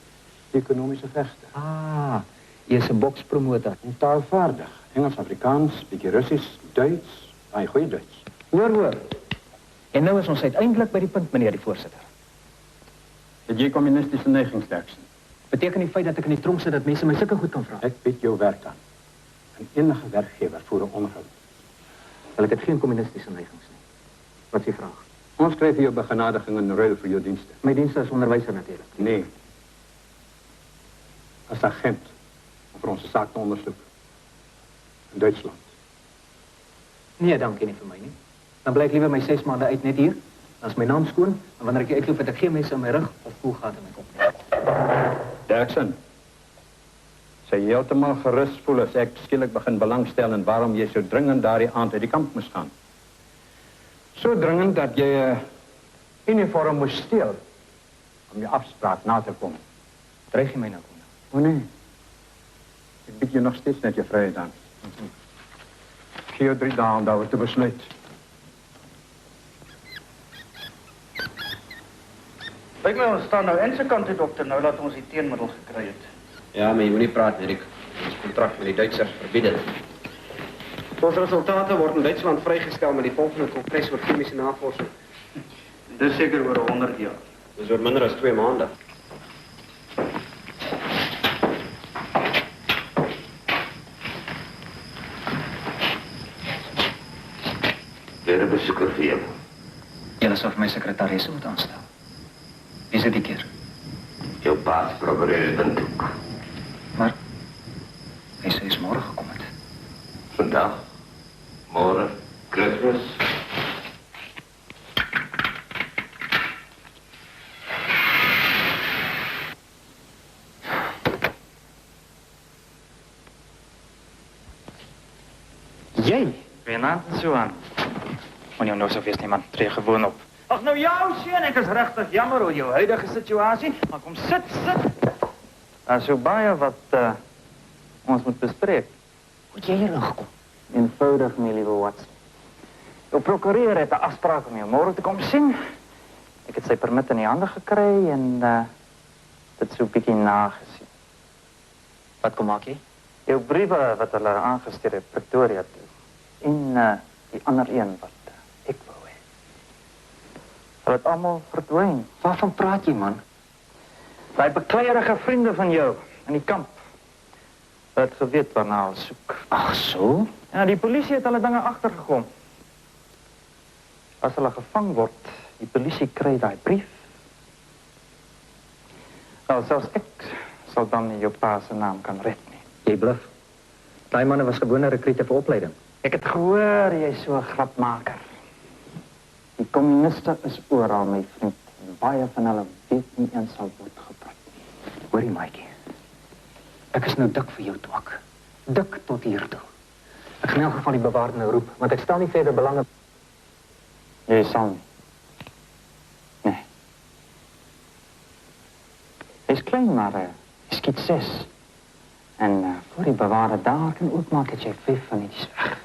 Economische vechter. Ah, jy is 'n bokspromotor. En taalvaardig. Engels, Afrikaans, bietjie Russisch, Duits. Baie goeie Duits. Hoor. En nou is ons uiteindelik by die punt, meneer die voorsitter. Het jy communistische neiging sterkste? Beteken die feit dat ek in die tronk sit dat mense my sulke goed kan vra? Ek bied jou werk aan. En enige werkgewer voer 'n onderhoud. Wel, ek het geen kommunistische neigings nie. Wat is die vraag? Ons kry vir jou begenadiging in ruil vir jou dienste. My dienste as onderwyser natuurlik. Nee. As agent om vir ons saak te ondersoek. In Duitsland. Nee, dankie nie vir my nie. Dan bly ek liewer my 6 maande uit net hier. Dan is my naam skoon, en wanneer ek hier uitloop het ek geen mense in my rug of koelgate in my kop nie. Derksen, sy heeltemal gerus voel as ek skielik begin belangstel in waarom jy so dringend daardie aand uit die kamp moes gaan. So dringend dat jy 'n uniform moes steel om jou afspraak na te kom. Dreig jy my nou, Koen? O nee. Ek bied jou nog steeds net jou vryheid aan. Gee jou 3 dae om daaroor te besluit. Lyk my ons staan nou in se kant toe, dokter, nou laat ons die teenmiddel gekry het. Ja, maar jy moet nie praat, Erik. Ons kontrak met die Duitsers verbied het. Ons resultate word in Duitsland vrygestel met die volgende kongres oor chemische navorsing. Dis seker oor 100 jaar. Dis oor minder as 2 maande. Weer 'n besoeker vir jou. Julle sou vir my sekretaris moet aanstel. Wie is dit die keer? Jou baas probeer Windhoek. Maar hy sê is môre gekom het. Vandag, môre, Kersfees. Jy? Goeienaand, Johan. Moet jou nou so wees nie, man. Tree gewoon op. Ag nou jou seun, ek is regtig jammer oor jou huidige situasie, maar kom sit. Daar is so baie wat ons moet bespreek. Hoe het jy hier ingekom? Eenvoudig, my liewe Watson. Jou prokureur het 'n afspraak om jou môre te kom sien. Ek het sy permit in die hande gekry en dit so 'n bietjie nagesien. Wat kom maak jy? Jou briewe wat hulle aangestuur het Pretoria toe. en die ander een wat ek wou hê. Hulle het almal verdwyn. Waarvan praat jy, man? Daai bekleierige vriende van jou in die kamp. Hulle het geweet waarna hulle soek. Ag so? Ja, die polisie het hulle dinge agtergekom. As hulle gevang word, die polisie kry daai brief. Nou, selfs ek sal dan nie jou pa se naam kan red nie. Jy bluf. Daai manne was gewone rekrute vir opleiding. Ek het gehoor jy is so 'n grapmaker. Die kommuniste is oral, my vriend. En baie van hulle weet nie eens al word gebruik nie. Hoorie, Maatjie. Ek is nou dik vir jou twak. Dik tot hier toe. Ek gaan in elk geval die bewaarde nou roep, want ek stel nie verder belang op. Jy sal nie. Nee. Hy is klein, maar hy skiet 6. En voor die bewaarde daar kan oopmaak, het jy 5 van die weg.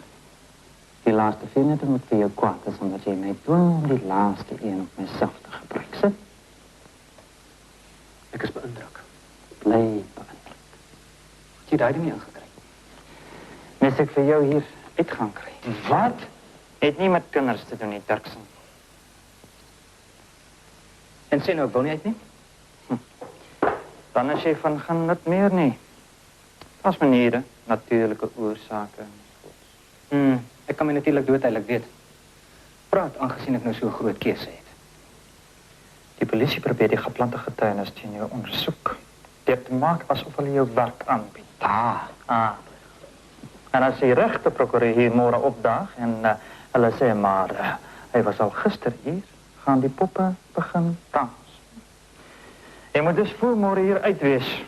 Die laaste 4 net moet vir jou kwaad is, omdat jy my dwing om die laaste een op myself te gebruik. Sit. Ek is beïndruk. Bly beïndruk. Het jy daai ding nie ingekry? Mis ek vir jou hier uit gaan kry. Wat? Het nie met kinders te doen, nie, Dirksen. En sê nou, ek wil nie uit nie? Dan is jy van geen nut meer nie. As maniere, natuurlike oorsake. Ek kan my natuurlik doodtydelik weet. Praat aangesien ek nou so 'n groot keuse het. Die polisie probeer die geplante getuienis teen jou ondersoek. Deur te maak asof hulle jou werk aanbied. En as die regte prokureur hier môre opdaag en hulle sê maar hy was al gister hier, gaan die poppe begin dans. Jy moet dus voor môre hier uit wees.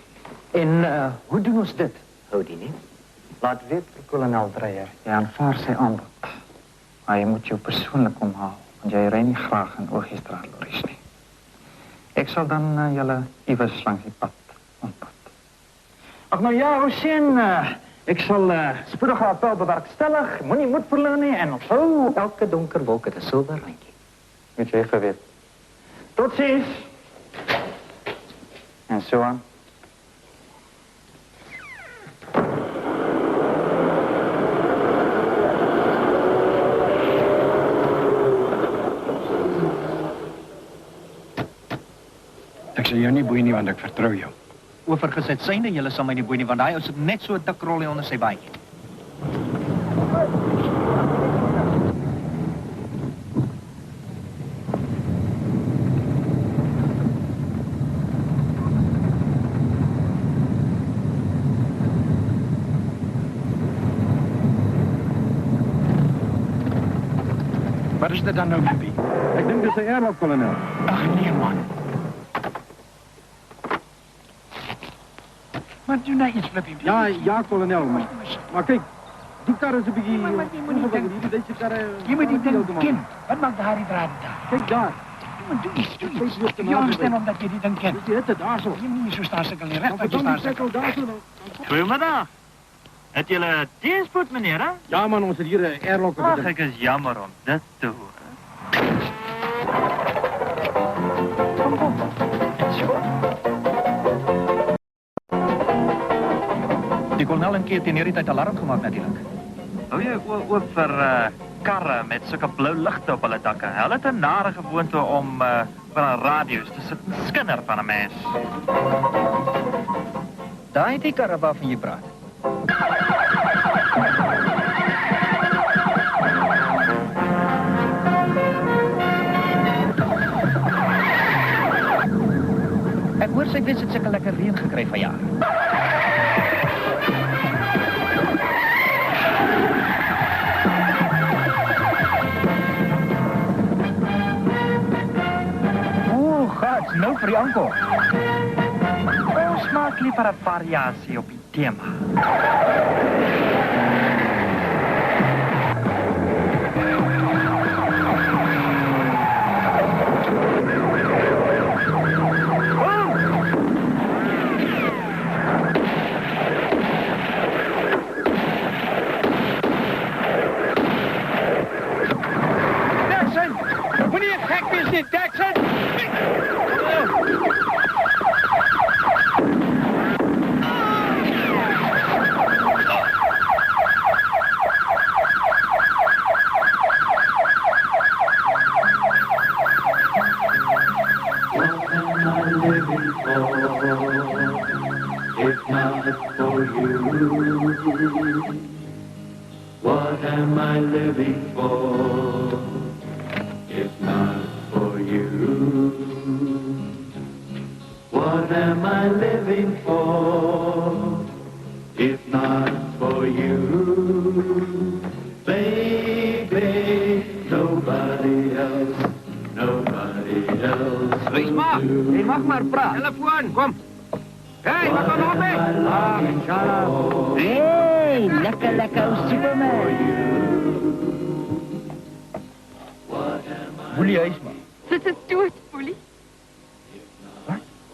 En hoe doen ons dit? Hou die nie? Laat weet vir kolonel Dreyer, jy aanvaar sy aanbod. Maar jy moet jou persoonlik omhaal, want jy ry nie graag in Oogiestraat lorries nie. Ek sal dan julle iewers langs die pad ontmoet. Ag nou ja, Hussein, ek sal spoedig appel bewerkstellig, moenie moed verloor nie en onthou, elke donker wolk het 'n silwer randjie. Moet jy geweet. Tot ziens. En so aan. Ek sal jou nie boei nie, want ek vertrou jou. Oorgesit syne, julle sal my nie boei nie, want daai ou sit net so 'n dik rol onder sy baadjie. Wat is dit dan nou, Bippie? Ek dink dis 'n airlock, kolonel. Ag nee, man. Wat doen jy iets, Flippie? Ja, kolonel. Maar kyk, die kar is 'n bietjie... Maar jy moet nie dink... Jy moet nie ding ken. Wat maak daai draad daar? Kyk daar. Doe iets. Jy onderstel omdat jy die ding ken. Dis die hitte daar so. Jy moet nie so staan sikkel nie, reg wat jy staan sikkel. Goeiemiddag. Het julle teenspoed, meneer, hè? Ja man, ons het hier 'n airlock. Ag, ek is jammer om dit te hoor. Die kolonel en keer teen hierdie tyd alarm gemaak natuurlik. Hou jy oop vir karre met sulke blou ligte op hulle dakke. Hulle het 'n nare gewoonte om van 'n radio's te sit en skinder van 'n mens. Daai die karre waarvan jy praat. Ek hoor sy wens het sulke lekker reën gekry vanjaar. Gats, nou vir die aankom. Ons maak liever 'n variasie op die tema. Jackson! Moenie 'n gek wees nie, Jackson! living for, if not for you? What am I living for, if not for you? What am I living for, if not for you? Baby, nobody else, nobody else. Wees maar, je mag maar praten. Telefoon, kom. Hé, wat dan op, hè? Ah, Hey, lekker, Superman. Boelie huis, man. Dit is dood, Boelie.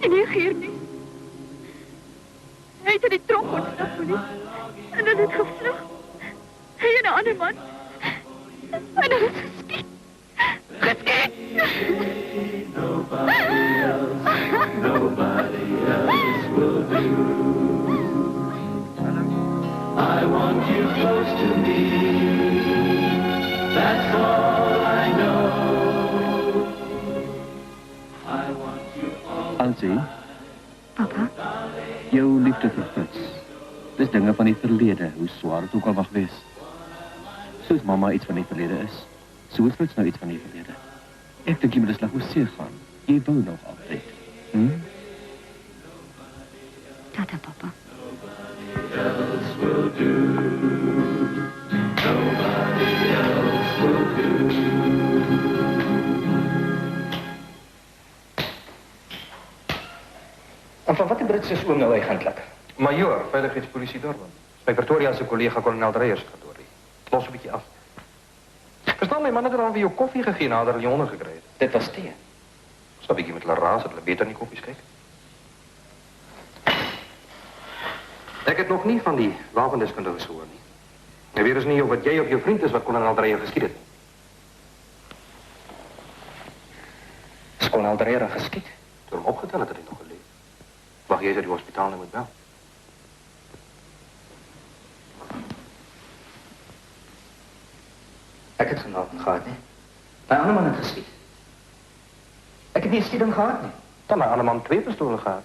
En hy geer nie. Hy het in die tronk ontsnap, Boelie. En dan het gevlug. Hy en 'n ander man. En dan het geskiet. Geskiet! Nobody else will do. I want you close to me. That's all I know. I want you all. Elsie, Papa, jou liefde vir Fritz. Dis dinge van die verlede, hoe swaar het ook al mag wees. Soos mamma iets van die verlede is, so is Fritz nou iets van die verlede. Ek dink jy moet eens laat Hosea gaan. Jy wou nog altyd. Tata, papa. Else will do. Nobody else will do. En van wat die Brits is oom nou eigenlijk? Major, veiligheidspolisie Durban. Bij Pretoria zijn collega kolonel Dreyer gaat door. Los een beetje af. Verstaan my, man het er al weer jou koffie gegeen nadat hulle jou ondergekry het. Dit was thee. Stap ek met hulle raas, dat hulle beter in die koffies kyk. Ek het nog nie van die wapendeskundiges gehoor nie. En weer is nie of wat jy op jou vriend is wat kolonel Dreyer geskiet het. Is kolonel Dreyer geskiet? Toe hom opgetel het hy nog geleef. Wag jy dat die hospitaal nou moet bel. Ek het genade gehad, nie? My ander man het geskiet. Ek het nie 'n skieding gehad nie. Dan my ander man 2 pistole gehad.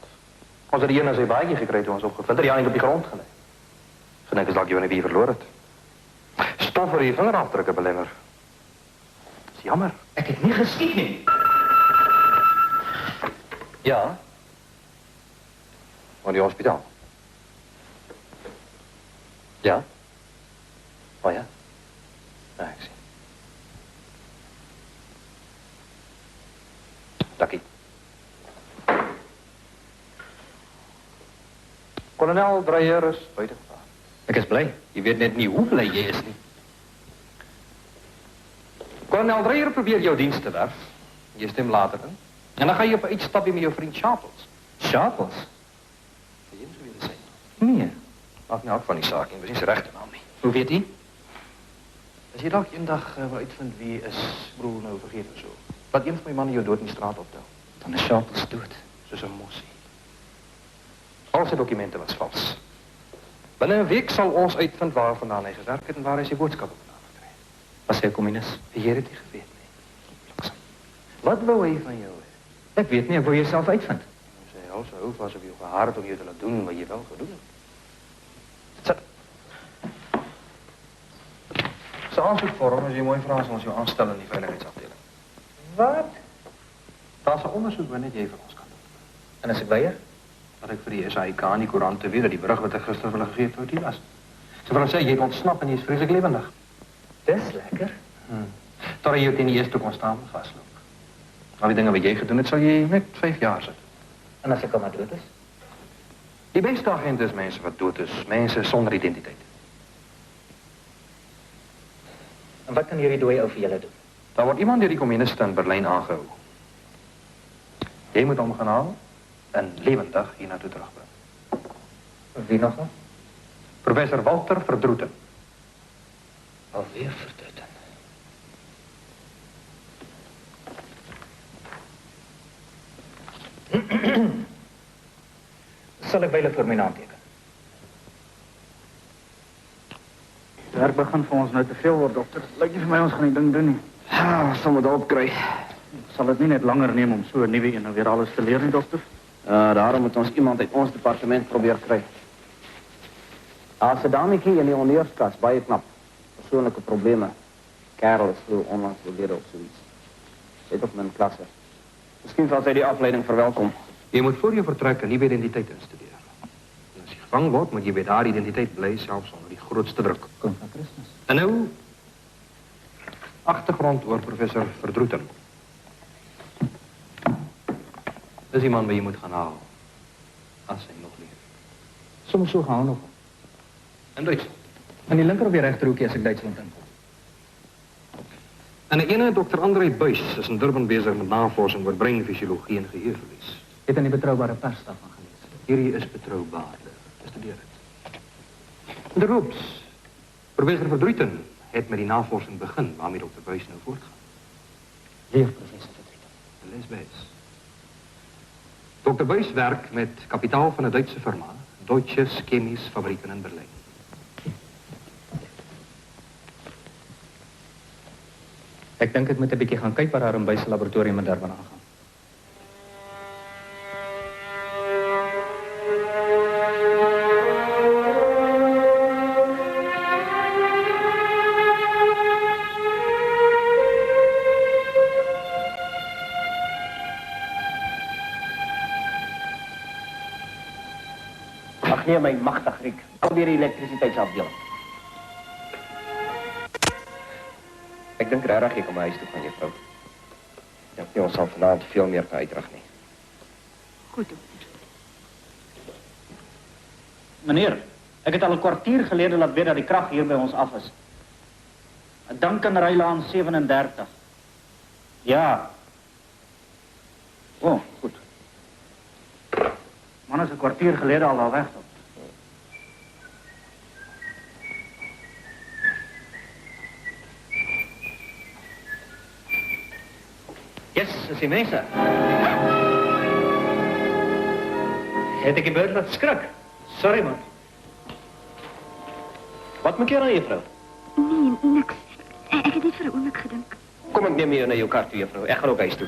Ons het die een in sy baadjie gekry toe ons opgevind het, die ander op die grond gelê. Gedink is dalk jy weer verloor het. Stof vir die vingerafdrukke belemmer. Dis jammer. Ek het nie geskiet nie. Ja. Van die hospitaal. Ja. Oh ja. Ja, ek sien. Dankie. Kolonel Dreyer is buite gevaar. Ek is bly. Jy weet net nie hoe bly jy is nie. Kolonel Dreyer probeer jou dienste werf. Jy stem later in. En dan ga jy op 'n uitstapie met jou vriend Sharples. Sharples? Jy weet hoe dit sê. Nee. Maak nie uit van die saak nie, dis nie sy regte naam nie. Hoe weet jy? As jy dalk eendag wil uitvind wie is broer nou vergeet of so. Laat een van my manne jou dood in die straat optel. Dan is Sharples dood. Soos 'n mossie. Al sy dokumente was vals. Binne 'n week sal ons uitvind waar vandaan hy gewerk het en waar hy sy boodskappe vandaan gekry het. Was hy 'n kommunis? Jy het dit nie geweet nie. Wat wou hy van jou? Ek weet nie, ek wou jouself uitvind. Sy hou so hou vas op jou gehaar het om jou te laat doen wat jy wel gedoen het. Sit. Sy aansoekvorm, as jy mooi vra, sal ons jou aanstel in die veiligheidsafdeling. Wat? Daar's 'n ondersoek wanneer jy vir ons kan doen. En as ek weier? Dat ek vir die SAIK en die koerant te weet dat die berig wat ek gister vir hulle gegee het, hoe dit was. Sy wil sê jy het ontsnap en jy is vreeslik lewendig. Dis lekker. Tot jy teen die eerste kon staan en vasloop. Al die dinge wat jy gedoen het, sal jy net 5 jaar sit. En as ek al maar dood is? Die beste agent is mense wat dood is, mense sonder identiteit. En wat kan hierdie dooie ou vir julle doen? Daar word iemand deur die kommuniste in Berlyn aangehou. Jy moet hom gaan haal en lewendig hiernatoe terugbring. Wie nog? Professor Walter Verdroeten. Alweer Verdroeten. Sal ek by hulle vir my naam teken? Werk begin vir ons nou te veel word, dokter. Lyk nie vir my ons gaan die ding doen nie. Ja, ons sal moet opkry. Ons Sal dit nie net langer neem om so 'n nuwe een weer alles te leer nie, dokter? Daarom moet ons iemand uit ons departement probeer kry. Daar's 'n dametjie in die honeurskas, baie knap. Persoonlike probleme. Kerel is so onlangs oorlede of zoiets. Sy het op mijn klasse. Miskien sal sy die afleiding verwelkom. Jy moet voor jou vertrek 'n nuwe identiteit instudeer. En as jy gevang word, moet jy by daardie identiteit bly, selfs onder die grootste druk. Kom van Christus. En nou, agtergrond oor professor Verdroeten. Dis die man wat jy moet gaan haal, as hy nog leef. Soms so gaan nog. In Duitsland. In die linker of die regterhoekie as ek Duitsland inkom. En 'n ene Dr. André Buys is in Durban besig met navorsing oor breinfisiologie en geheueverlies. Het in die betroubare pers daarvan gelees. Hierdie is betroubaar. Bestudeer dit. De Roeps, professor Verdroeten, het met die navorsing begin waarmee Dr. Buys nou voortgaan. Leer professor Verdroeten. Lees Buys. Dr. Buys werk met kapitaal van 'n Duitse firma, Deutsche Chemische Fabrieken in Berlyn. Ek dink ek moet 'n bietjie gaan kyk wat daar in Buys se laboratorium in Durban aangaan. Ag nee, my magtig Riek. Al die elektrisiteitsafdeling. Ek dink regtig ek kom huis toe van juffrou. Ek dink nie ons sal vanaand veel meer kan uitrig nie. Goed, dokter. Meneer, ek het al 'n kwartier gelede laat weet dat die krag hier by ons af is. Duncanrylaan 37. Ja. Oh, goed. Man is 'n kwartier gelede al daar weg. Yes, is die mense. Het ek die beurt laat skrik? Sorry man. Wat maak jy aan juffrou? Nee, niks. Ek het net vir 'n oomblik gedink. Kom ek neem jou na jou kar toe, juffrou. Ek gaan ook huis toe.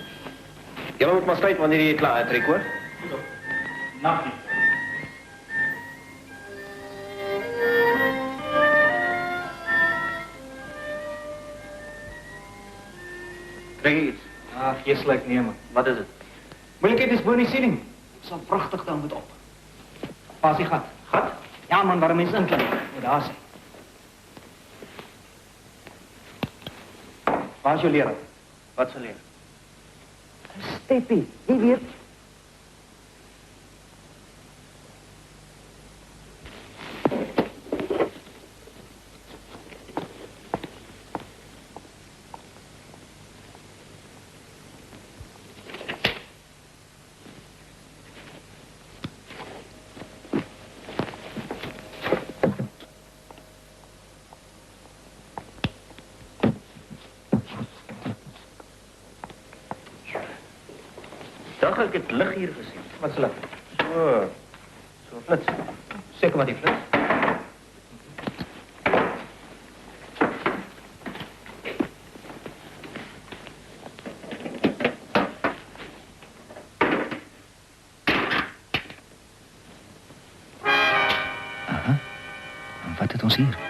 Jy moet maar spyt wanneer jy klaar is, Riek, hoor. Naggie. Krijg je iets? Ah, geestelijk nemen. Wat is het? Moeilijkheid is gewoon niet ziening. Ik zal prachtig dan moet op. Pas die gat. Gat? Ja man, waarom is het inklim? Moet daar zijn. Waar is je leraar? Wat is je leraar? Steppie, jy weet. Dag, ek het lig hier gesien. Wat is lig? So flits. Zeker wat die flits. Aha. En wat het ons hier?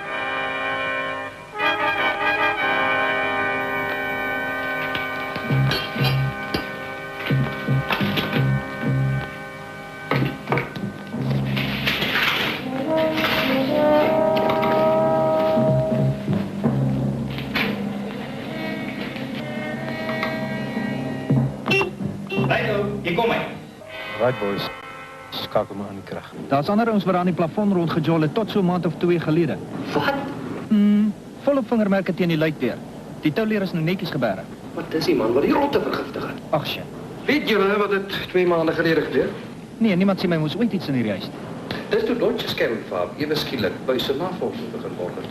Right boys, skakel maar aan die krag. Daar's ander ons wat aan die plafon rondgejol het tot so 'n maand of 2 gelede. Wat? Volop vingermerke teen die luikdeur. Die touleer is nou netjies geberg. Wat is die man wat die rotte vergiftig het? Ag shit. Weet julle wat het 2 maande gelede gebeur? Nee, niemand sê my moes ooit iets in hierdie huis. Dis toe Deutsche Chemfarm ewe skielik by sy navorsing begin word het.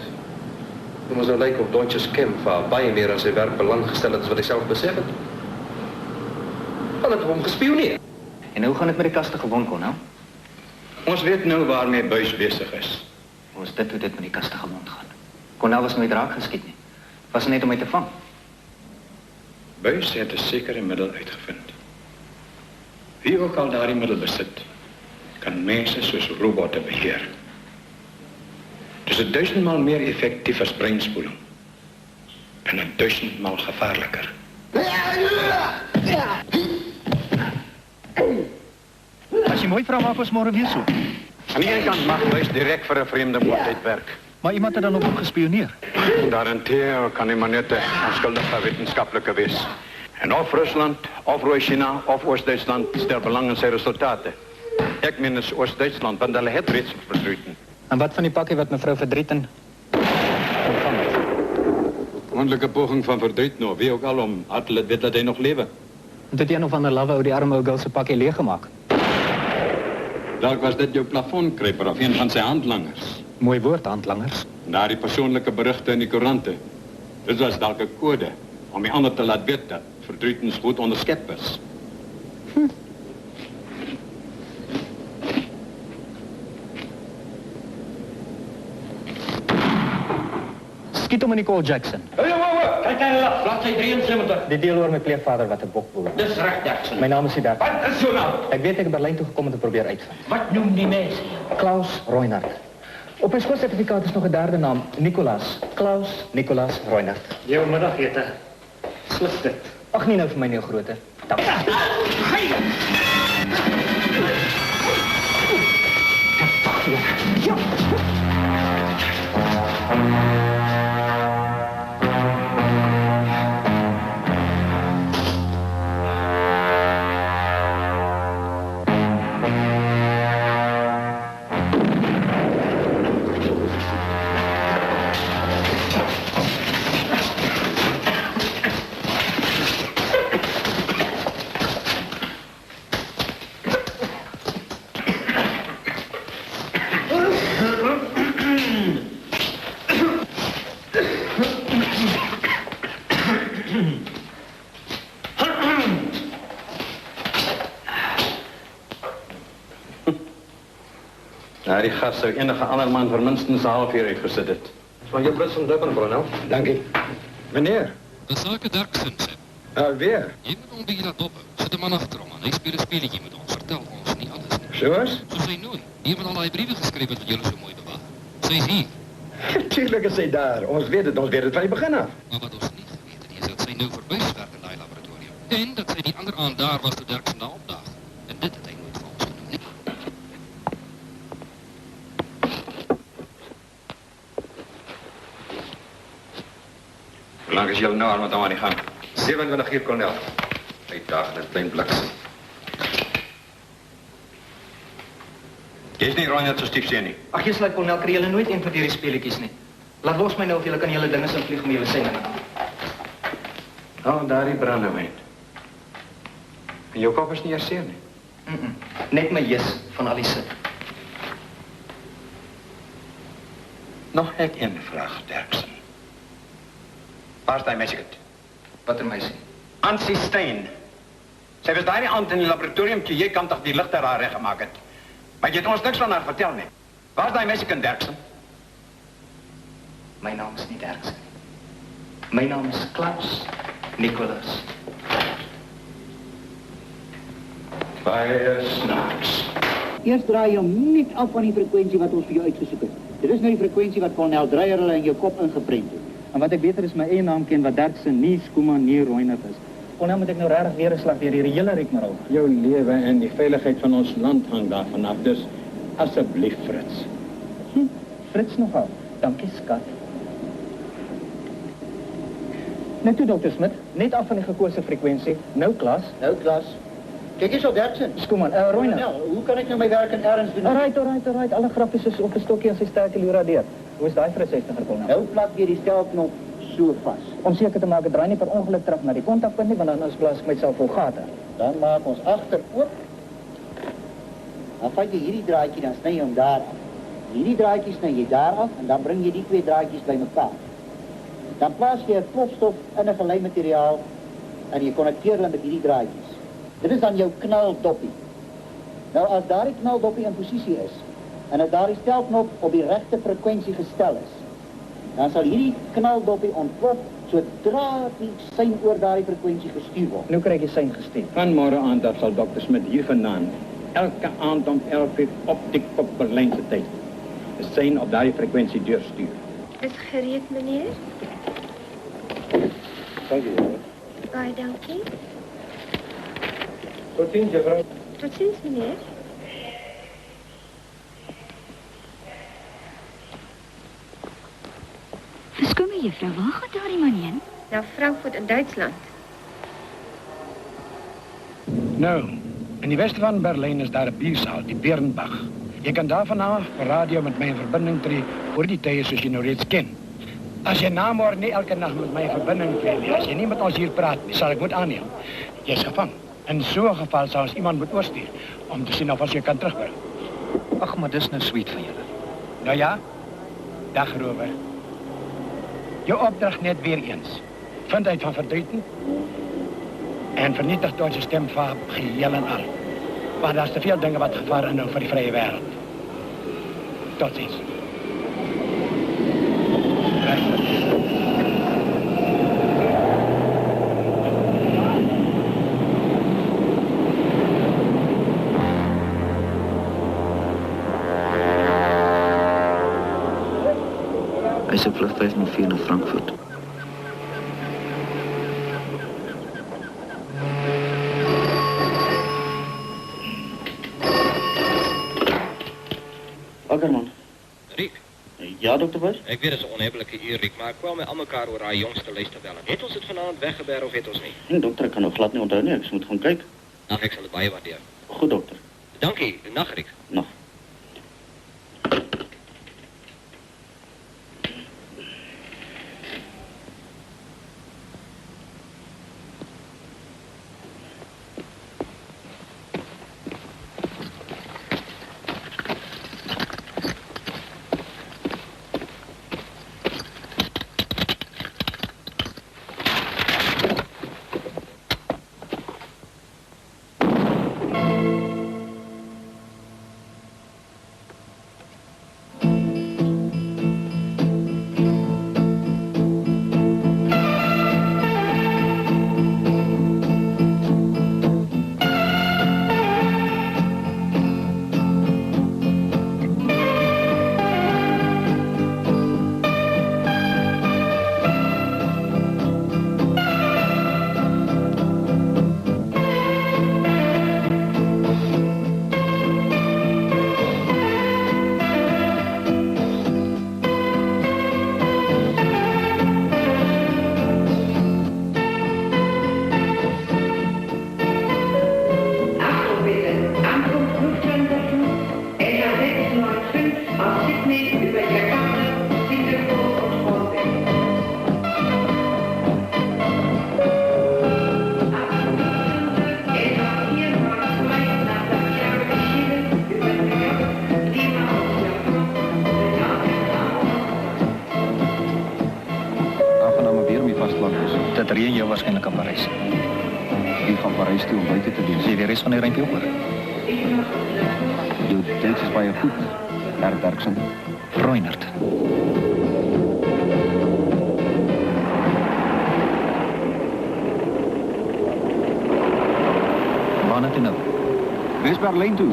Dit moes nou lyk of Deutsche Chemfarm baie meer aan sy werk belang gestel het as wat hy self besef het. Hulle het hom gespioneer. En hoe gaan dit met die kaste gewond kon, nou? Ons weet nou waarmee Buys besig is. Hoe is dit hoe dit met die kaste gewond gaan? Cornel was nooit raak geskiet nie. Was net om my te vang. Buys het 'n sekere middel uitgevind. Wie ook al daardie middel besit, kan mense soos robotte beheer. Dit is 1000 maal meer effektief as breinspoeling. En 1000 maal gevaarliker. As jy mooi vra, maak ons môre weer so. Aan die ene kant mag Buys direk vir 'n vreemde moord uitwerk. Maar iemand het dan op hom gespioneer. Daarentegen kan hy maar net 'n onskuldige wetenskaplike wees. En of Rusland, of China, of Oost-Duitsland stel belang in sy resultate. Ek meen is Oost-Duitsland, want hulle het reeds Verdruten. En wat van die pakkie wat mevrou Verdruten ontvang het? Ongelike poging van Verdruten, of wie ook al om Hartlet weet dat hy nog lewe. En het een of ander lawe ou die arme ou girl se pakkie leeggemaak. Dalk was dit jou plafoonkruiper of een van sy handlangers. Mooi woord, handlangers. Na die persoonlike berigte in die koerante. Dit was dalk 'n kode om die ander te laat weet dat Verdruten goed onderskep is. Skiet hom in Nicole Jackson. Kyk hy laf, bladsy 73. Die deel oor my pleegvader wat 'n bokboer. Dis reg, Jackson. My naam is Sidat. Wat is jou naam? Ek weet ek het Berlyn toe gekom om te probeer uitvind. Wat noem die mens? Klaus Reinhardt. Op my skoolsertifikaat is nog 'n derde naam, Nicolaas. Klaus Nicolaas Reinhardt. Jou middagete. Sluk dit. Ag nee nou vir my nie, grootte. Dankie. Ja. Die gas sou enige ander man vir minstens 'n halfuur uitgesit het. Van jou blits van Durban, Brunel. Dankie. Meneer. De zaken Derksen zijn. Weer? Je moet een beetje dat doppen. Zet een man achter hem aan. Hij speelt een spelletje met ons. Vertel ons niet alles. Zoals? Zo zijn nu. Die hebben allerlei brieven geschreven dat jullie zo mooi bewaken. Zij is hier. Tuurlijk is hij daar. Ons weet het van het begin af. Maar wat ons niet geweten is dat zij nu voorbij werken in het laboratorium. En dat zij die andere aan daar was toen Derksen daar opdaagde. En dit het eigenlijk voor ons genoemd. Hoe lang is jullie nou al met aan die gang? 27 uur, kolonel. Uitdagend en klein bliksem. Jy is nie Reinhardt so stief sien nie. Ag jy sluit kolonel, kry julle nooit een van hierdie speletjies nie. Laat los my nou of julle kan julle dinge sin vlieg om julle syne aan. Oh, daardie brandewyn. En jou kop is nie eers seer nie. Net my jis van al die sit. Nog ek een vraag, Derksen. Waar is die meisie? Wat 'n meisie? Ansie Stein. Sy was daai aand in die laboratorium toe jy kantig die ligte daar reggemaak het. Maar jy het ons niks van haar vertel nie. Waar is die meisie, Derksen? My naam is nie Derksen. My naam is Klaus Nicolaas. Baie snaaks. Eers draai jy hom net af van die frekwensie wat ons vir jou uitgesoek het. Dit is nou die frekwensie wat kolonel Dreyer hulle in jou kop ingeprent het. En wat ek beter is my eie naam ken wat Derksen nie Skuman nie Reinhardt is. Kolonel moet ek nou regtig weer 'n slag deur hierdie hele rigmarou. Jou lewe en die veiligheid van ons land hang daarvan af. Dus asseblief, Frits. Frits nogal. Dankie, skat. Net toe, Dr. Smit. Net af van die gekose frekwensie. Nou klas. Nou klas. Kyk eens op Derksen. Skuman, Reinhardt. Hoe kan ek nou my werk in erns doen? Alright. Alle grappies is op 'n stokkie en sy sterkie radeer. Hoe is daai vir 'n 60er kolonel? Nou plak jy die stelknop so vas. Om seker te maak, draai nie per ongeluk terug na die kontakpunt nie, want anders blaas ek myself vol gate. Dan maak ons agter oop. Dan vat jy hierdie draadjie, dan sny jy hom daar af. Hierdie draadjie sny jy daar af en dan bring jy die twee draadjies bymekaar. Dan plaas jy 'n plofstof in 'n geleimateriaal en jy konnekteer hulle met hierdie draadjies. Dit is dan jou knaldoppie. Nou as daardie knaldoppie in posisie is en as daardie stelknop op die regte frekwensie gestel is, dan sal hierdie knaldoppie ontplof sodra die sein oor daardie frekwensie gestuur word. Nou kry jy sein gestuur. Vanmôre aand dan sal Dr. Smit hier vandaan elke aand om 11 uur op die kop Berlynse tyd 'n sein op daardie frekwensie deurstuur. Is gereed, meneer? Dankie. Baie dankie. Tot ziens, juffrou. Tot ziens, meneer. Verskoon my, juffrou, waar gaan daardie man heen? Naar Frankfurt in Duitsland. Nou, in die westen van Berlijn is daar 'n biersaal, die Berenbach. Jy kan daar vanaf per radio met my in verbinding tree oor die tye soos jy nou reeds ken. As jy na môre nie elke nag met my in verbinding tree nie, as jy nie met ons hier praat nie, sal ek moet aanneem. Jy is gevang. In so 'n geval sal ons iemand moet oorstuur om te sien of ons jou kan terugbring. Ag, maar dis nou sweet van julle. Nou ja, dag rower. Jou opdrag net weer eens. Vind uit van verdrieten en vernietig Duitse stemvaart geheel en al. Want daar's te veel dinge wat gevaar inhou vir die vrye wêreld. Tot ziens. Hy is op vlug 504 na Frankfurt. Akkerman. Riek. Ja, dokter Buys? Ek weet dit is 'n onhebbelike uur, Riek, maar ek kwam met almekaar oor daai jongste lys te bel. Het ons dit vanaand weggeberg of het ons nie? Nee, dokter, ek kan nog glad nie onthou nie. Ek moet gaan kyk. Ag, ek sal dit baie waardeer. Goed, dokter. Dankie. Nag, Riek. Nag. Dat reën jou waarskynlik aan Parys. Jy gaan Parys toe om buite te wees. Jy die res van die rympie ook hoor. Jou Duits is baie goed, Herr Derksen. Freunert. Waar na toe nou? Wees Berlyn toe.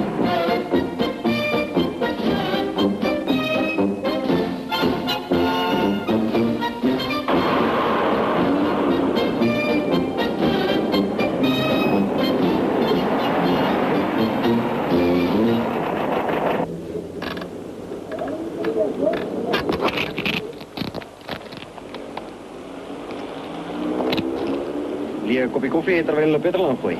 Wil jy 'n koppie koffie hê terwyl hulle petrol aangooi?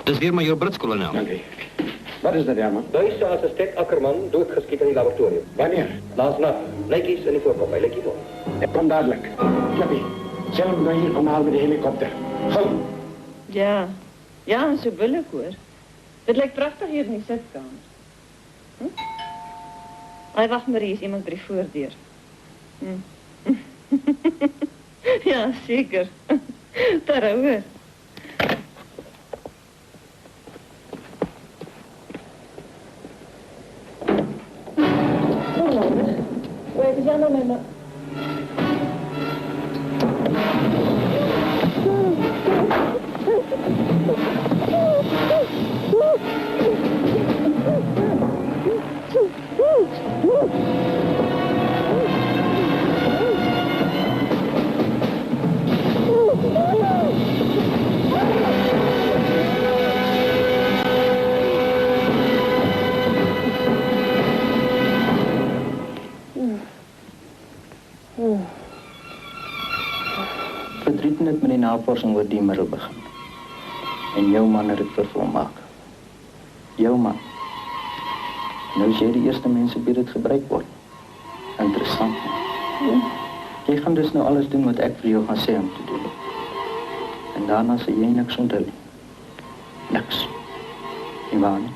Dis weer Majoor Brits, kolonel. Dankie. Wat is dit, Herman? Duitse assistent Ackerman doodgeskiet in die laboratorium. Wanneer? Laasnag. Lykies in die voorkop. Hy lyk hier. Ek kom dadelik. Klappie, sê hom nou hier kom haal met die helikopter. Gou. Ja, ja, so wil ek hoor. Dit lyk pragtig hier in die sitkamer. Hy wag maar, hier is iemand by die voordeur. Ja, zeker. Daar hoor. Kijk eens aan met me. Verdrieten het met die navorsing oor die middel begin. En jou man het dit vervolmaak. Jou man. Nou is jy die eerste mens op wie dit gebruik word. Interessant. Jy gaan dus nou alles doen wat ek vir jou gaan sê om te doen. En daarna sal jy niks onthou nie. Niks. Nie waar nie?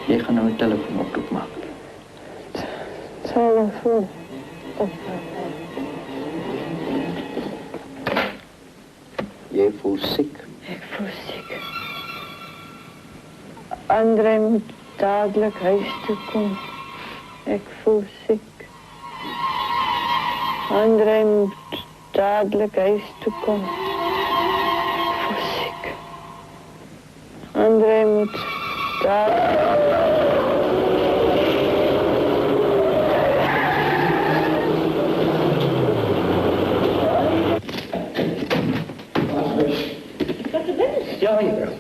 Jy gaan nou 'n telefoonoproep maak. Telefoon. Jy voel siek. Ek voel siek. André moet dadelijk huis toe kom. Ek voel siek. André moet dadelijk huis toe kom. Ek voel siek. André moet dadelijk... Ja, juffrouw.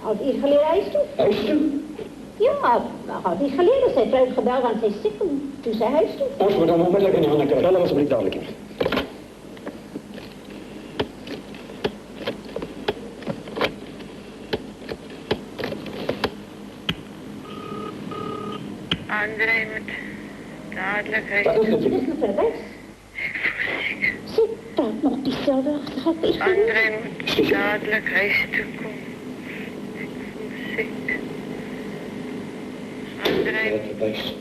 Had iets geleden huis toe? Huis toe? Ja, had iets geleden. Zij heeft uitgebeld, want zij is ziek. Toen zij huis toe. Als we dan onmiddellijk in de handen krijgen, dan alsjeblieft dadelijk in. André moet dadelijk huis toe. Dat is nog verder. Zit dat nog diezelfde had iets geleden? André moet dadelijk huis toe komen. Ik voel ziek. André moet dadelijk huis toe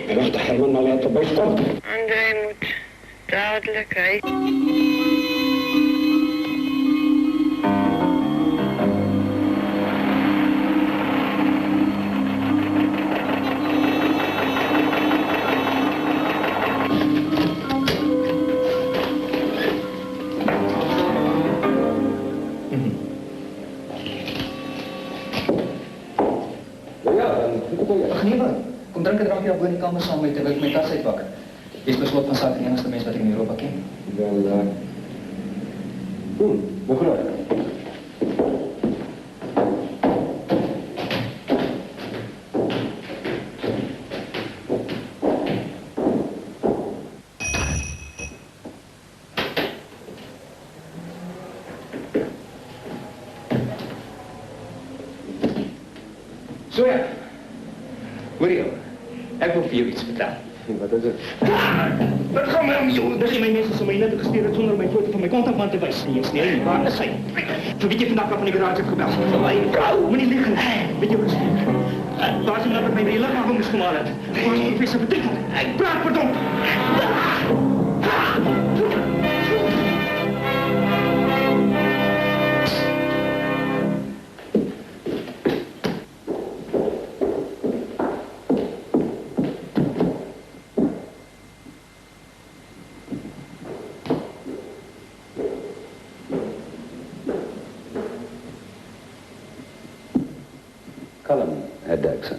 komen. Wacht, Herman, maar laat erbij staan. André moet dadelijk huis. Ag nee man, kom drink 'n drankie op in die kamer saam met terwyl ek my tas uitpak. Jy's beslot van sake die enigste mens wat ek in Europa ken. Wel, mevrouw. So ja. Hoor jy? Ek wil vir jou iets vertel. Wat is dit? Wat gaan my om jou? Dis my mense so my net gestuur het sonder my foto van my kontakman te wys nie. Nee, waar is hy? Vir wie jy vandag af van die garage het gebel? Vir my vrou, moenie lieg nie. Weet jy wat is? Daar is iemand wat my by die liggaam moes gemaak het. Ons professor beteken. Ek praat verdomd. Kalm, Herr Derksen.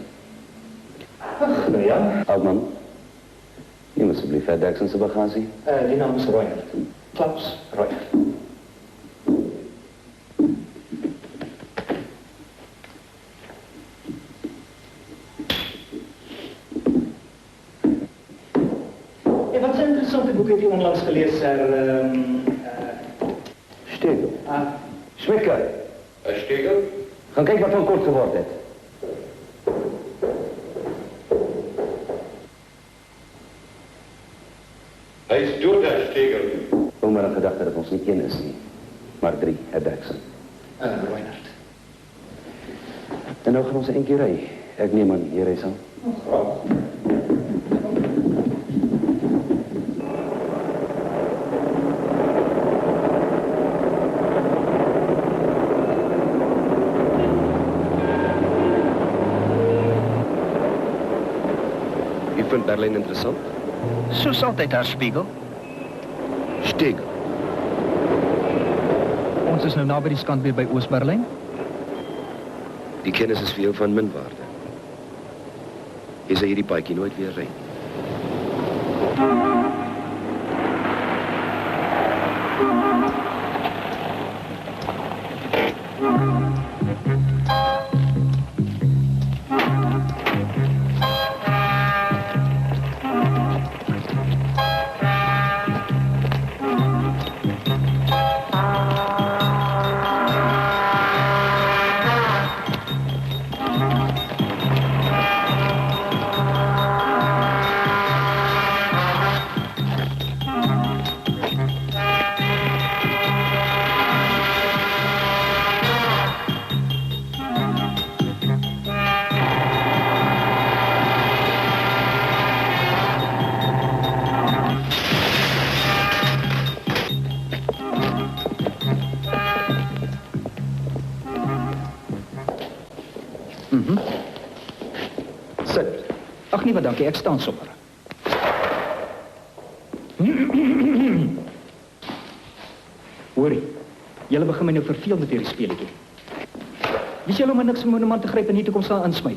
Ach, nou ja. Oudman, neem alsjeblieft Herr Derksen zijn bagasie. Die naam is Roynert. Klaus Roynert. Ja, wat zijn interessante boeken heeft u onlangs gelezen, Stegel. Smikker. Stegel? Gaan kijken wat van kort geworden heeft. Hij is dood, Herr Stegel. Kom maar een gedachte dat ons niet kennis is. Maar 3, Herr Derksen. Roynert. En nou gaan we ons één keer rijden. Ek neem aan hier is aan. U vindt Berlyn interessant? Soos altyd, Herr Spiegel. Steek. Ons is nou naby die skandweer by Oos-Berlyn. Die kennis is vir jou van min waarde. Jy sal hierdie paadjie nooit weer ry. Nee, maar dankie, ek staan sommer. Hoorie, julle begin my nou verveel met hierdie speletjie. Wie julle om niks om my man te gryp en hier te kom staan insmy?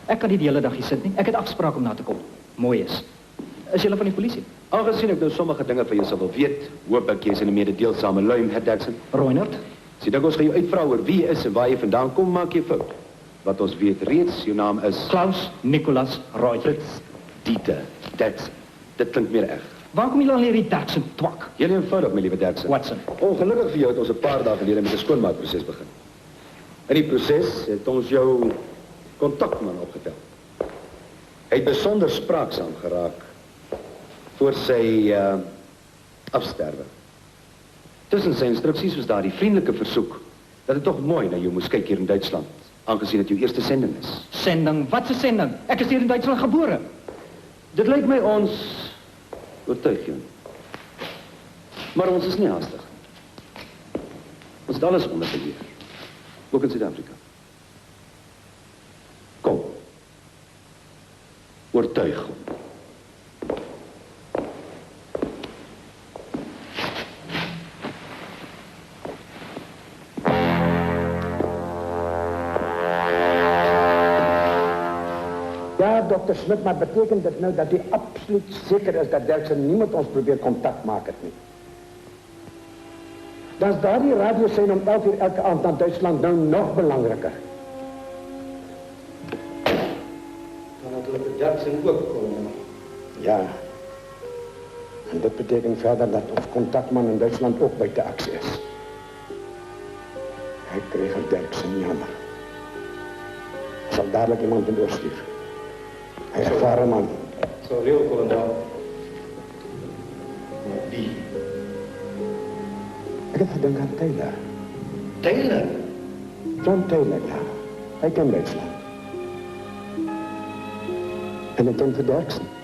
Ek kan nie die hele dag hier sit nie. Ek het afspraak om na te kom. Mooi is. Is julle van die polisie? Aangesien ek nou sommige dinge van jou sal wil weet, hoop ek jy is in 'n mededeelsame luim, Herr Jackson. Reinhard? Sien ek ons gaan jou uitvra oor wie jy is en waar jy vandaan kom, maak jy fout. Wat ons weet reeds, jou naam is Klaus Nicolas Reuther. Dieter Jackson. Dit klink meer reg. Waar kom jy al hierdie Jackson twak? Heel eenvoudig, my liewe Jackson. Watson. Ongelukkig vir jou het ons 'n paar dae gelede met 'n skoonmaakproses begin. In die proses het ons jou kontakman opgetel. Hy het besonder spraaksaam geraak voor sy afsterwe. Tussen sy instruksies was daar die vriendelike versoek dat het tog mooi na jou moes kyk hier in Duitsland, aangesien dit jou eerste sending is. Sending? Wat 'n sending? Ek is hier in Duitsland gebore. Dit lyk my ons oortuigend. Maar ons is nie haastig. Ons het alles onder beheer. Ook in Suid-Afrika. Kom. Oortuig hom. Ja, dokter Smit, maar betekent dit nou dat u absoluut zeker is dat Derksen niet met ons probeert contact maken? Dan is daar die radio zijn om 11 uur elke avond naar Duitsland nou nog belangrijker. Dan had de Derksen ook komen. Ja. En dat betekent verder dat ons contactman in Duitsland ook bij de actie is. Hij kreeg een Derksen jammer. Er zal dadelijk iemand in de sturen. Hij is ervaren man. Zo heel kolonel. Maar wie? Ik heb gedacht aan Taylor. Taylor? John Taylor, ja. Hij kent Duitsland. En hij kent de Derksen.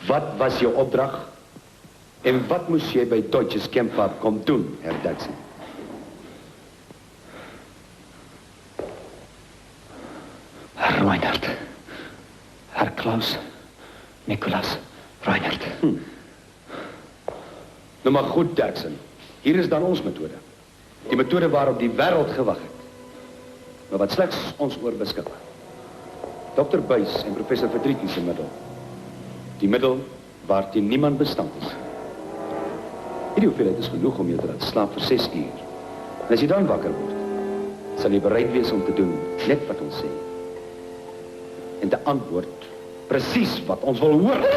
Wat was je opdracht? En wat moest jij bij Deutsches Campfire komen doen, Herr Jackson? Herr Reinhard. Herr Klaus Nicolas Reinhard. Nou maar goed, Jackson. Hier is dan ons methode. Die methode waarop die wereld gewag het. Maar wat slechts ons oor beskik. Dr. Buys en professor Verdriet is 'n middel. Die middel waarteen niemand bestand is. Hierdie hoeveelheid is genoeg om jou te laat slaap vir 6 uur. En as jy dan wakker word, sal jy bereid wees om te doen net wat ons sê. en te antwoord presies wat ons wil hoor.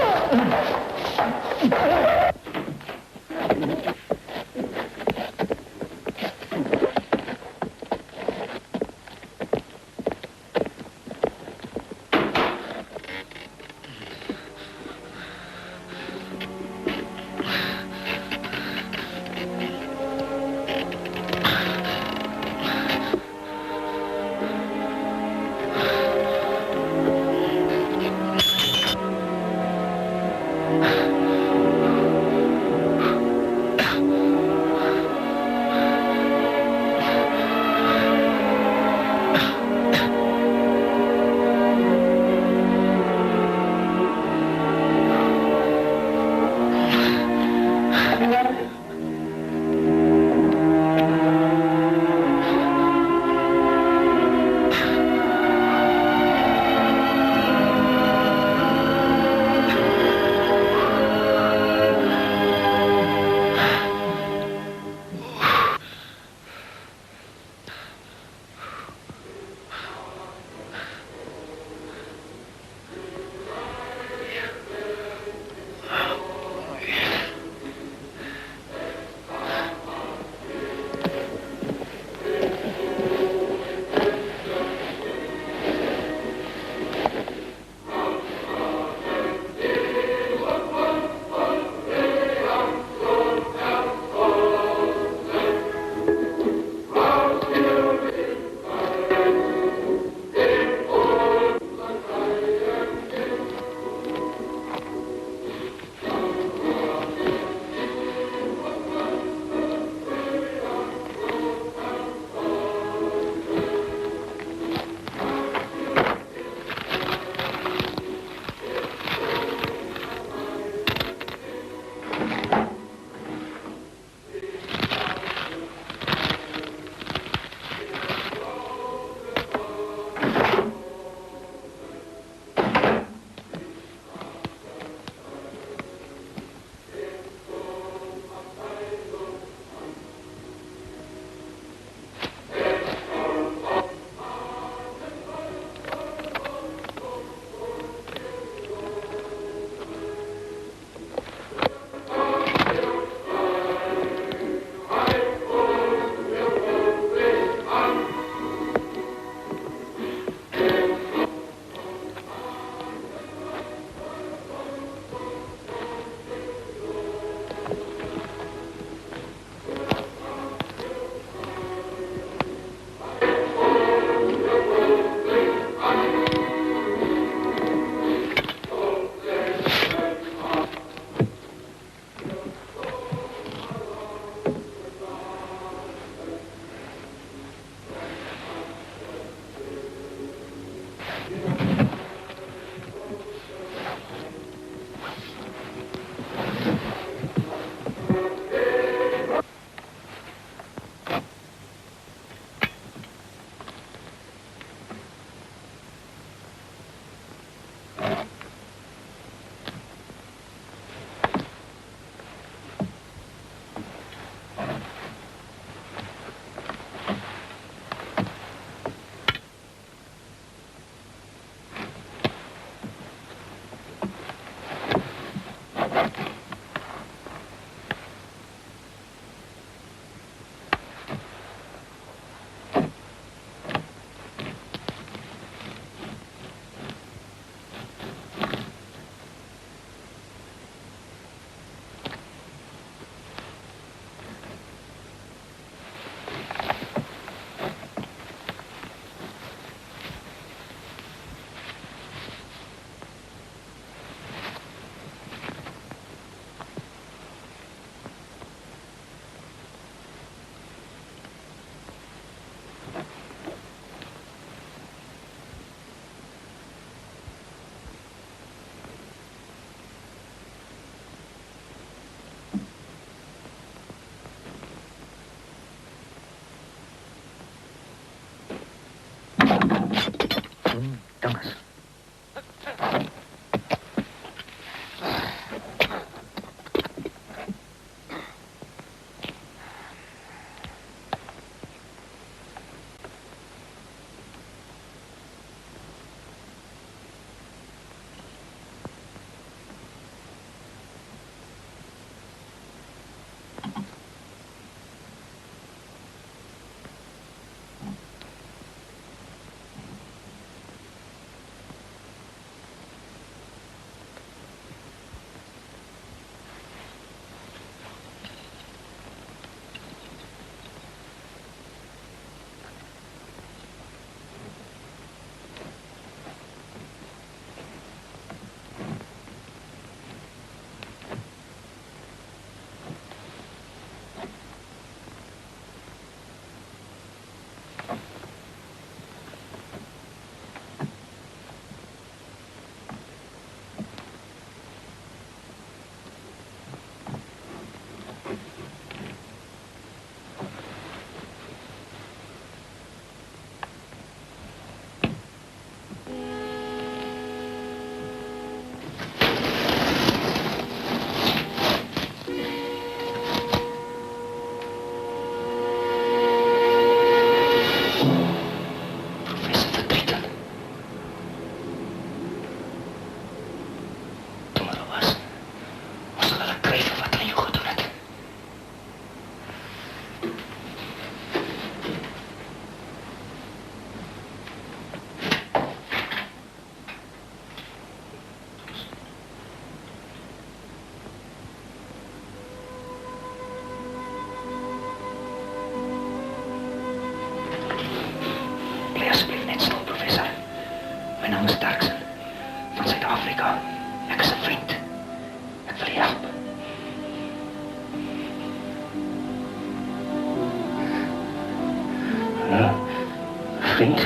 Vriend?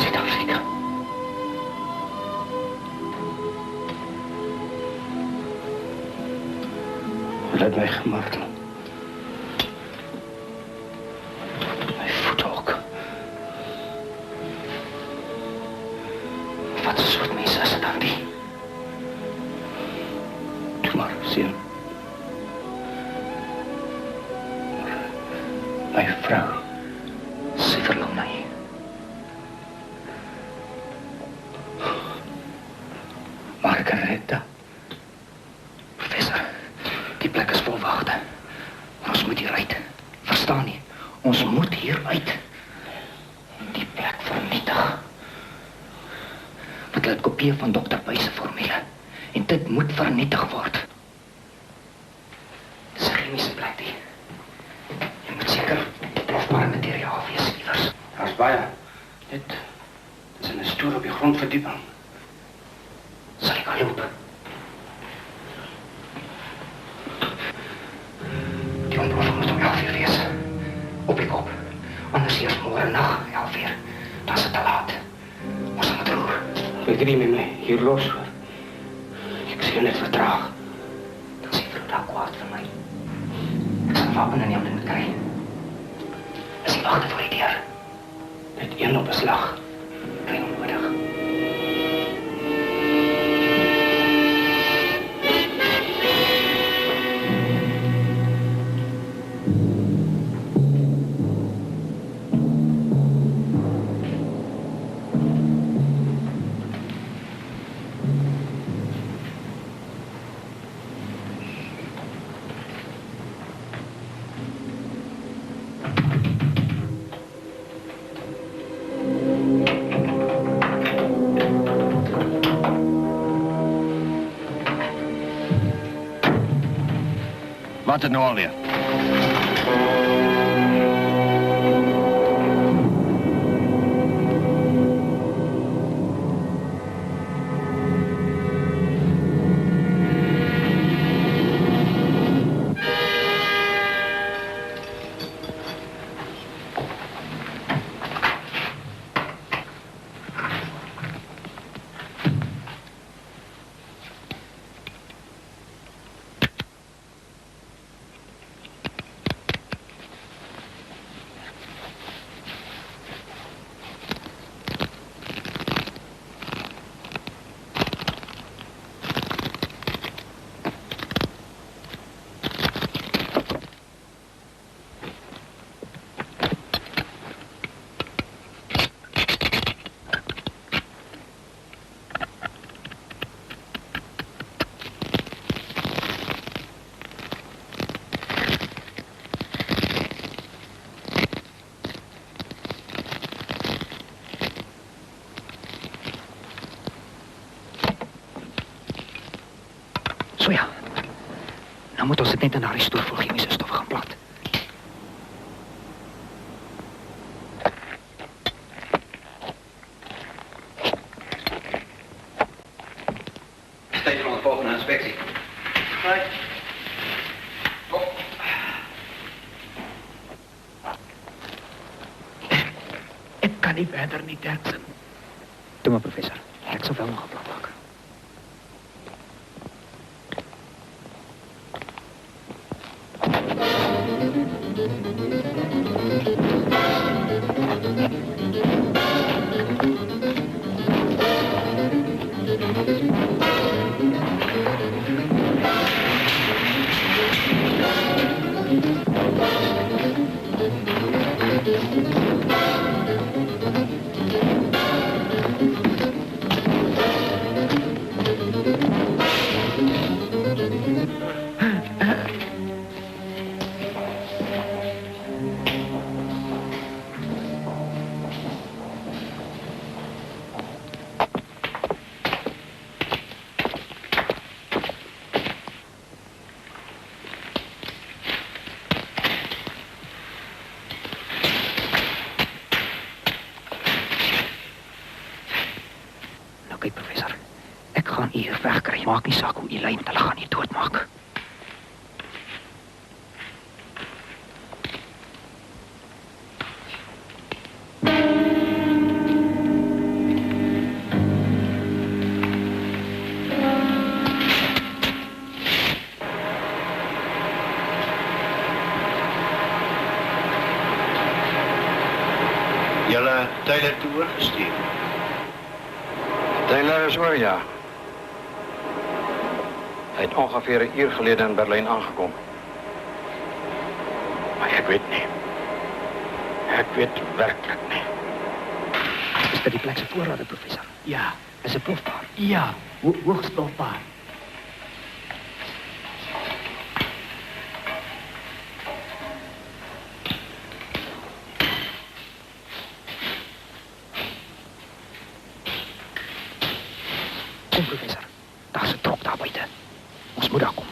Zuid-Afrika. Wat het mij gemaakt? Mijn voet ook. Wat soort mensen is het dan die? Doe maar, Sim. Mijn vrouw, ze verlang naar je. Margaretha. Professor, die plek is vol wachten. Ons moet hieruit. Verstaan je? Ons moet hieruit. Die plek vernietig. Wat laat kopieën van Dr. Buys' formule. En dit moet vernietig worden. Dit is een chemische plek die. Je moet zeker plofbare materiaal wees iewers. Daar's baie. Dit is een stoel op je grondverdieping. Zal ik al lopen? Die ontploffing moet om 11 uur wees. Op je kop. Anders eerst morgen nacht, 11 uur. Dan is het te laat. Ons moet roer. Weet je niet met mij, hier los hoor. Ik zie je net vertraag. Dan zie je vrouw daar kwaad van mij. Ik zal een wapen in je handen moeten krijgen. Als je wachten voor je deur. Net één op beslag. Geen onnodig. Wat het nou alweer? So ja, nou moet ons het net in haar stoel vol chemische stoffen gaan plant. Tijd voor de volgende inspectie. Right. Kom. Ik kan niet verder, niet Jackson. Doe maar, professor. Ik zal wel nog een plan maken. Oké, professor. Ik ga hier wegkrijgen. Maak niet saak hoe je lijnt, hulle gaan je doodmaak. julle Taylor toe oorgestuur? Taylor is oor, ja. Hij is ongeveer een uur geleden in Berlijn aangekomen. Maar ik weet niet. Ik weet werkelijk niet. Is dat die plekse voorraden, professor? Ja. Is het plofbaar? Ja, hoogst plofbaar. Kom, professor. Daar is een trop daar buiten. Ons moet daar komen.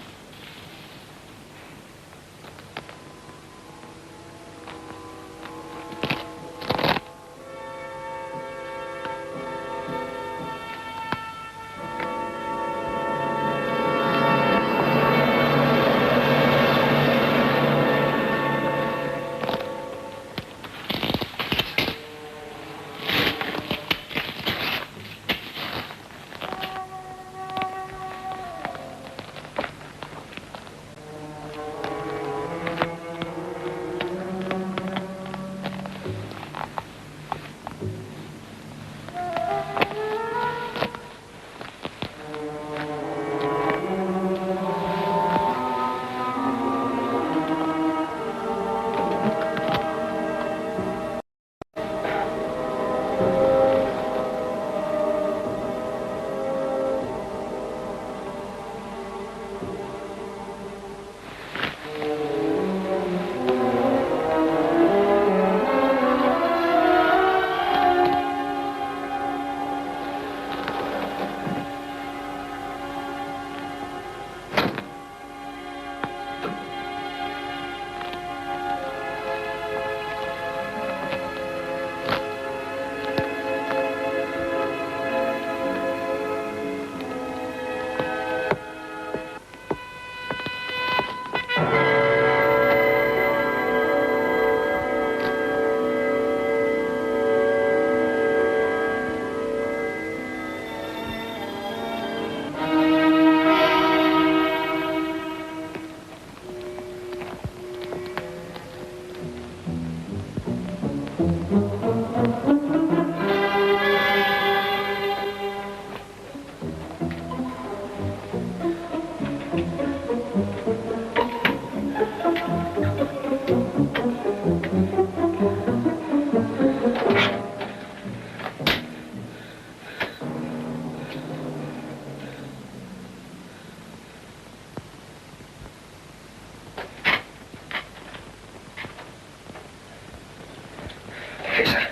Professor,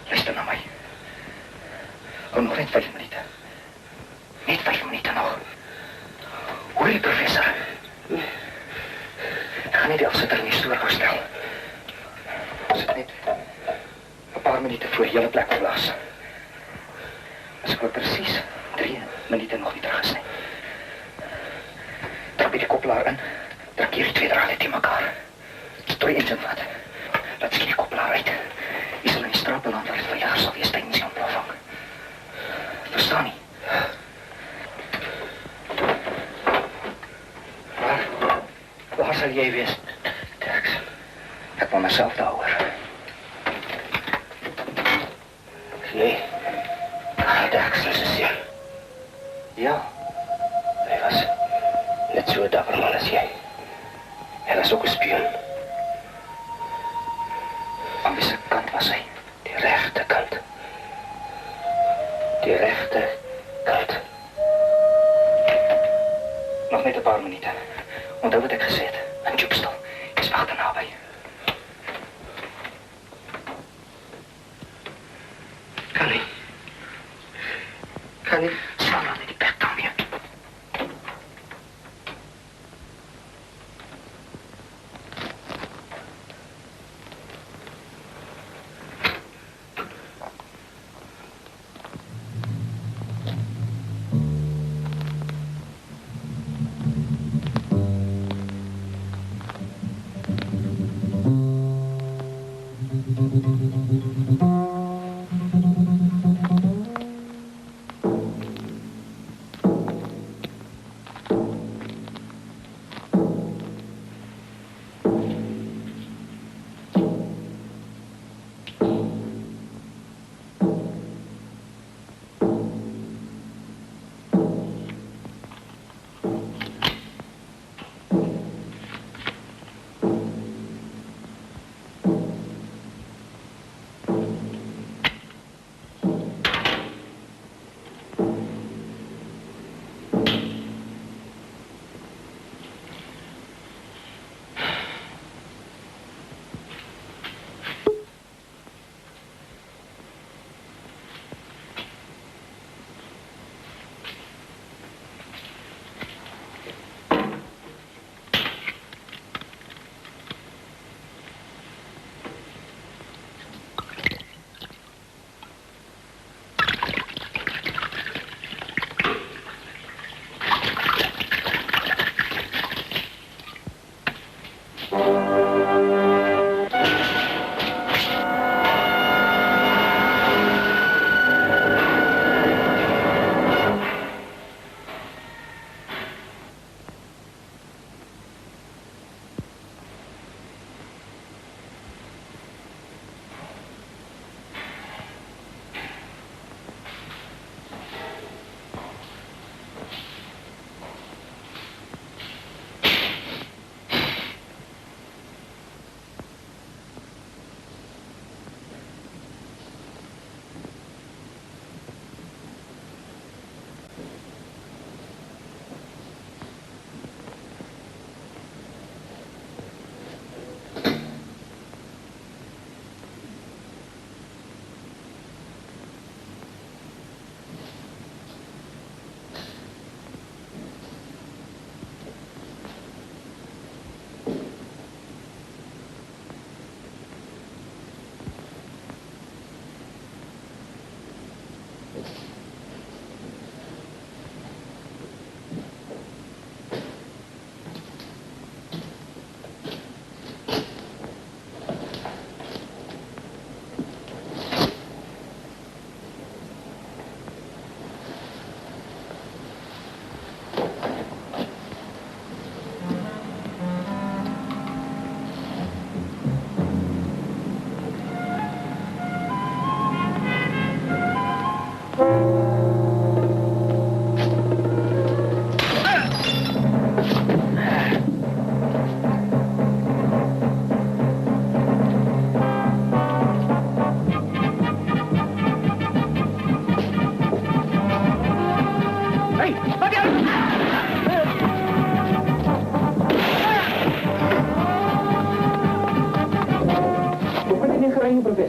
luister naar mij. Oh, nog net 5 minuten. Net 5 minuten nog. Hoor je, professor? Ik ga niet die afzetter in die stoel stellen. Zit net een paar minuten voor hele plek opblazen. Als ik wel precies 3 minuten nog niet teruggesneden. Trap je die koppelaar in, trek je die 2 draden in elkaar. Stooi in zijn vat. Laat je die koppelaar uit. Je zal in die straatbeland waar het verjaar zal wees tijdens die ontploffing. Verstaan niet? Waar zal jij wees? Dirks, ik wil mezelf te houden. Jij? Dirks, dat is jij. Ja, hij was net zo dapper man als jij. Hij was ook een spion. Aan welke kant was hij? Die rechterkant. Die rechterkant. Nog net een paar minuten. Onthou wat ik gezegd. Een joepstel is achterna bij. Kan niet. Kan niet. Slaan aan in die bek dan weer.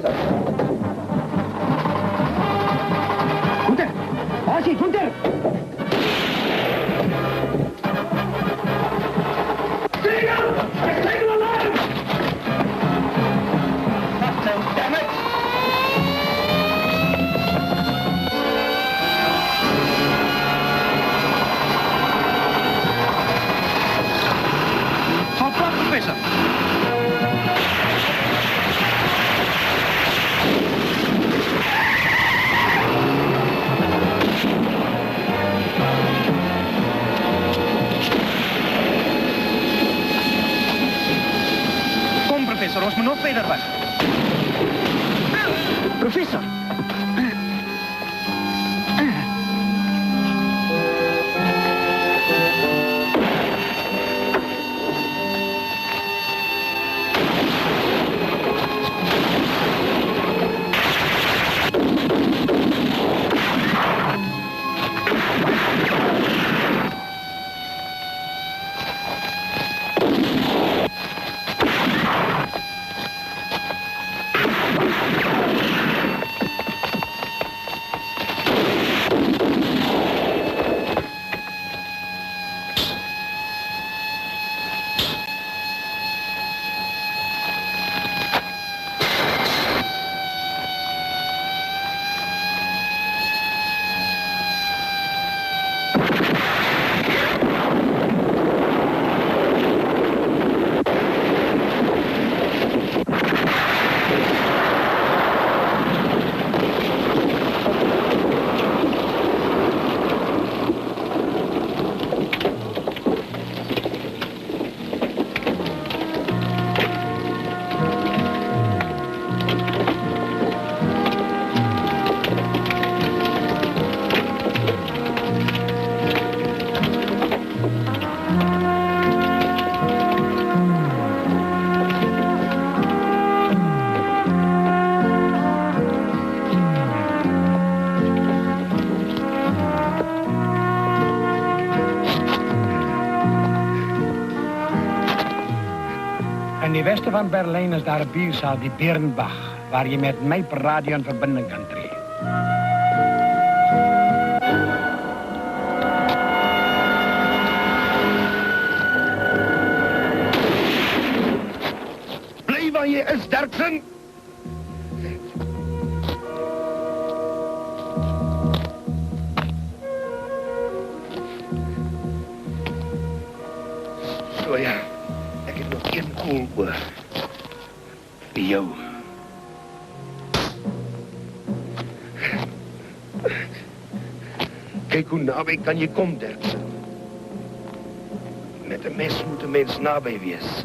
professor. Gunther! Waar is hy, Gunther? Ons moet nog verder was. Professor. In die westen van Berlijn is daar een bierzaal, die Berenbach, waar je met mij per radio in verbinding kan treden. Blijf waar je is, Derksen! Zo ja. Ek het nog een koel oor. Vir jou. Kyk hoe naby kan jy kom, Derksen. Met 'n mes moet 'n mens naby wees.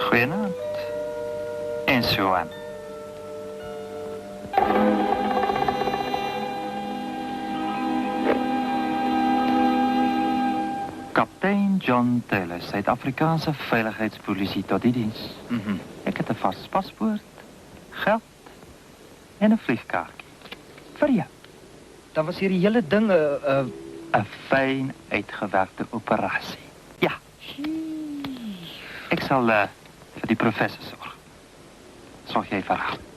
Goeienaand. En so aan. Kaptein John Taylor, Suid-Afrikaanse Veiligheidspolisie tot die diens. Ek het 'n vas paspoort, geld en 'n vliegkaartjie. Vir jou. Dan was hier die hele ding 'n fyn uitgewerkte operasie. Ja. Ek sal vir die professor sorg. Sorg jy vir haar.